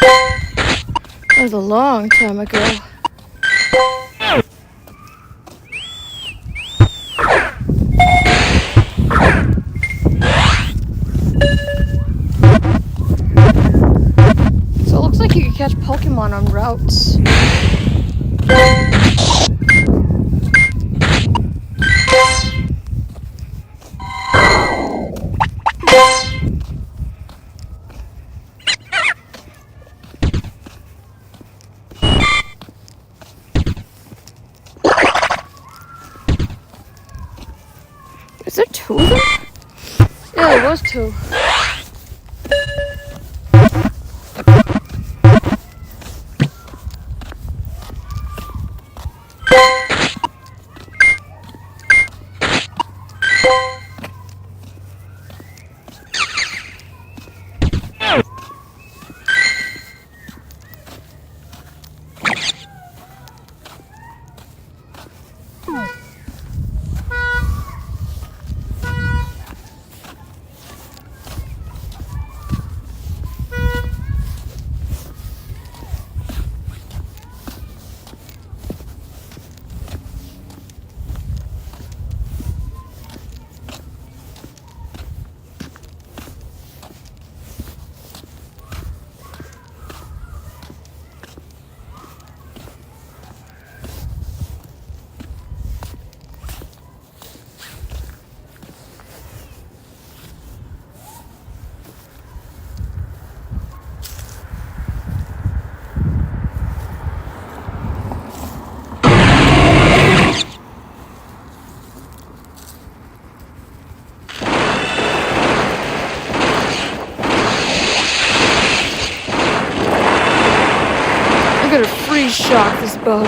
That was a long time ago. So it looks like you can catch Pokemon on routes. Is there two of them? Yeah, there was two. I'm gonna freeze shock this bug.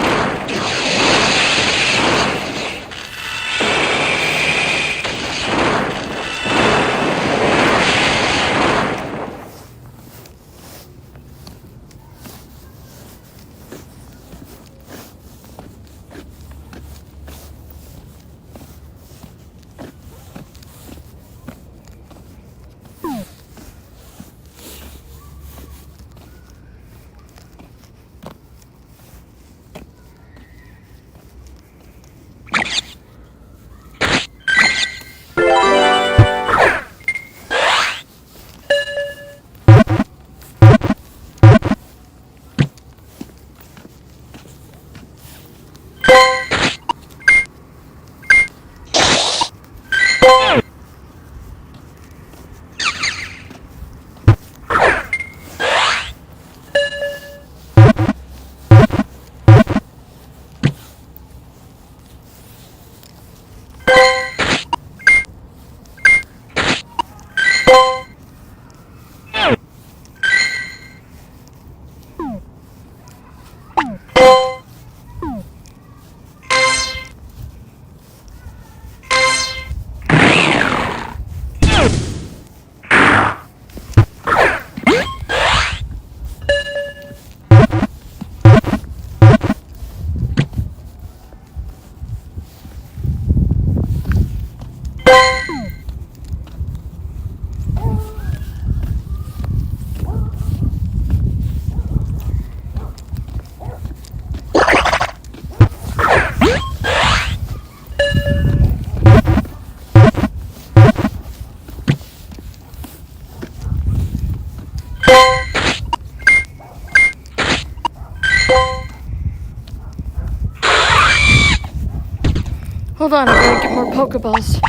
Hold on, I gotta get more Pokeballs.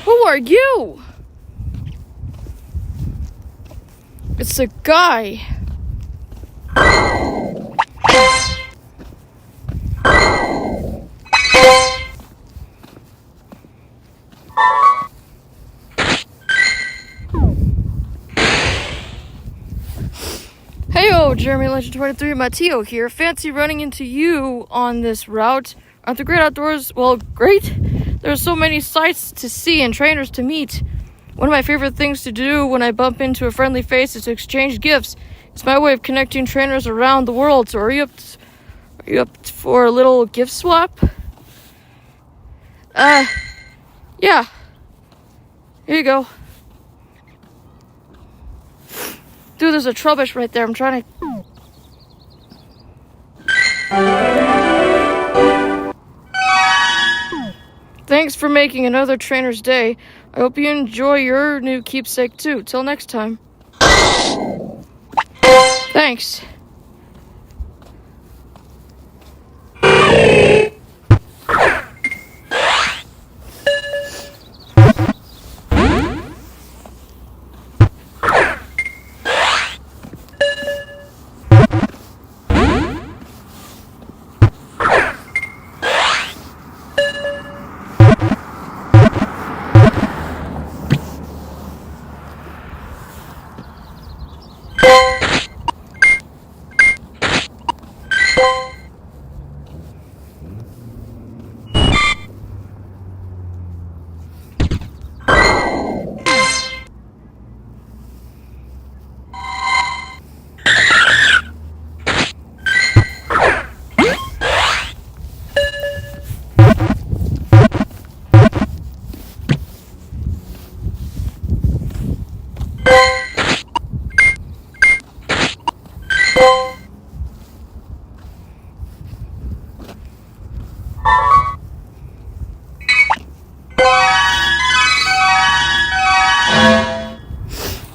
Who are you? It's a guy. Heyo, Jeremy Legend 23, Matteo here. Fancy running into you on this route. Aren't the great outdoors, well, great? There are so many sights to see and trainers to meet. One of my favorite things to do when I bump into a friendly face is to exchange gifts. It's my way of connecting trainers around the world. So are you up for a little gift swap? Yeah. Here you go. Dude, there's a trubbish right there. I'm trying to... Thanks for making another trainer's day. I hope you enjoy your new keepsake too. Till next time. Thanks.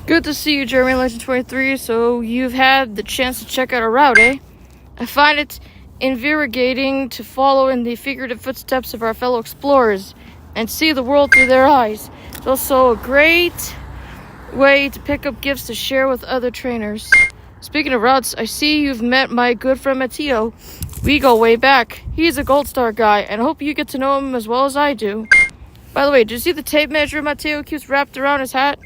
Good to see you, Jeremy Legend 23. So you've had the chance to check out a route, eh? I find it invigorating to follow in the figurative footsteps of our fellow explorers and see the world through their eyes. It's also a great way to pick up gifts to share with other trainers. Speaking of routes, I see you've met my good friend Matteo. We go way back. He's a Gold Star guy, and I hope you get to know him as well as I do. By the way, did you see the tape measure Matteo keeps wrapped around his hat?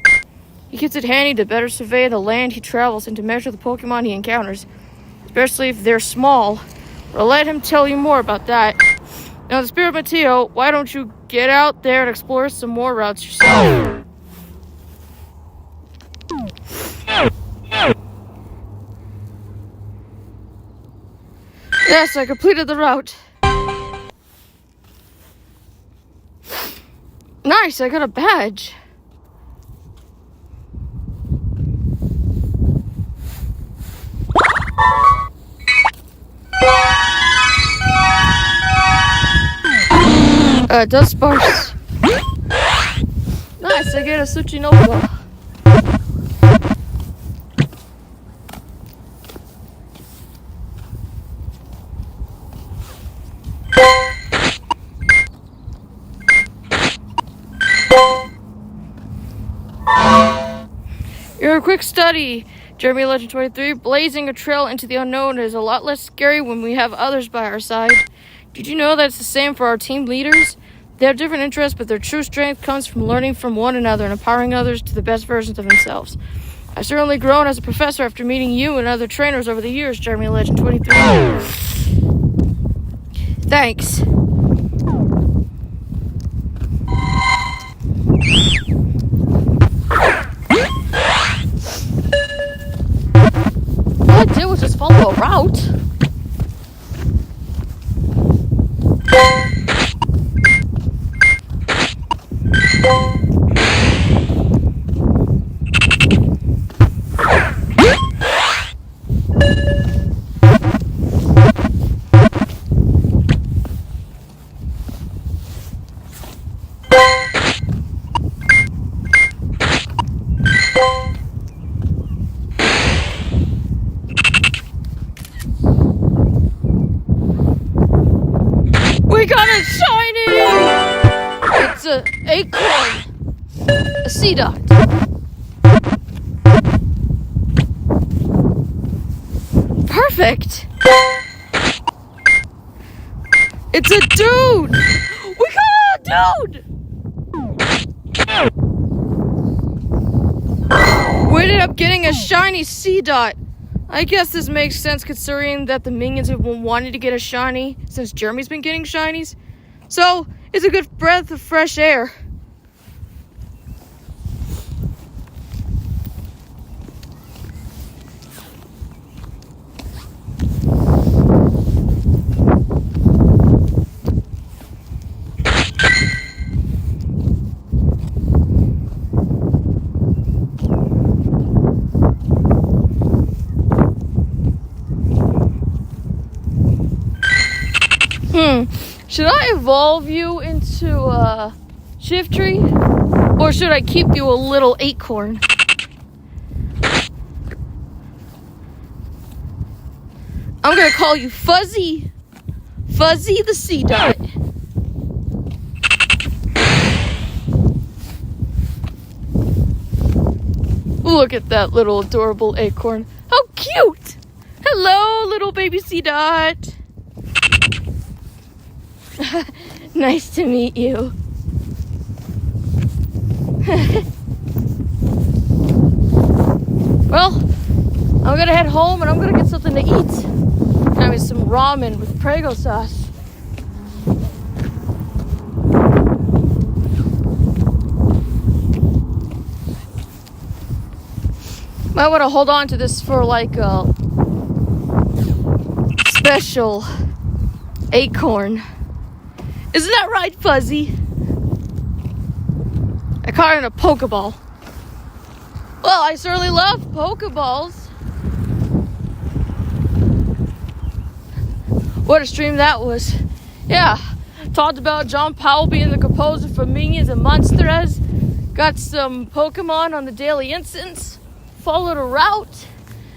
He keeps it handy to better survey the land he travels and to measure the Pokemon he encounters, especially if they're small. I'll let him tell you more about that. Now, the spirit Mateo, why don't you get out there and explore some more routes yourself? Yes, I completed the route. Nice, I got a badge. It does sparse. Nice, I get a Tsuchinoko. You're a quick study, Jeremy Legend 23. Blazing a trail into the unknown is a lot less scary when we have others by our side. Did you know that it's the same for our team leaders? They have different interests, but their true strength comes from learning from one another and empowering others to the best versions of themselves. I've certainly grown as a professor after meeting you and other trainers over the years, Jeremy Legend 23. Thanks. All I did was just follow a route. We got a shiny! It's a acorn. A sea dot. Perfect! It's a dude! We got a dude! We ended up getting a shiny sea dot. I guess this makes sense considering that the minions have been wanting to get a shiny since Jeremy's been getting shinies. So, it's a good breath of fresh air. Should I evolve you into a Shiftry? Or should I keep you a little acorn? I'm gonna call you Fuzzy. Fuzzy the Sea Dot. Look at that little adorable acorn. How cute! Hello, little baby Sea Dot. Nice to meet you. Well, I'm gonna head home and I'm gonna get something to eat. Got me some ramen with Prego sauce. Might want to hold on to this for like a special acorn. Isn't that right, Fuzzy? I caught it in a Pokeball. Well, I certainly love Pokeballs. What a stream that was. Yeah, talked about John Powell being the composer for Minions and Monsters. Got some Pokemon on the Daily Instance. Followed a route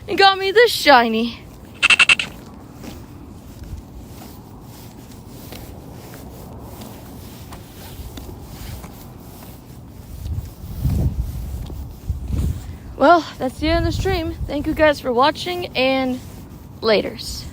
and got me this shiny. Well, that's the end of the stream. Thank you guys for watching, and laters.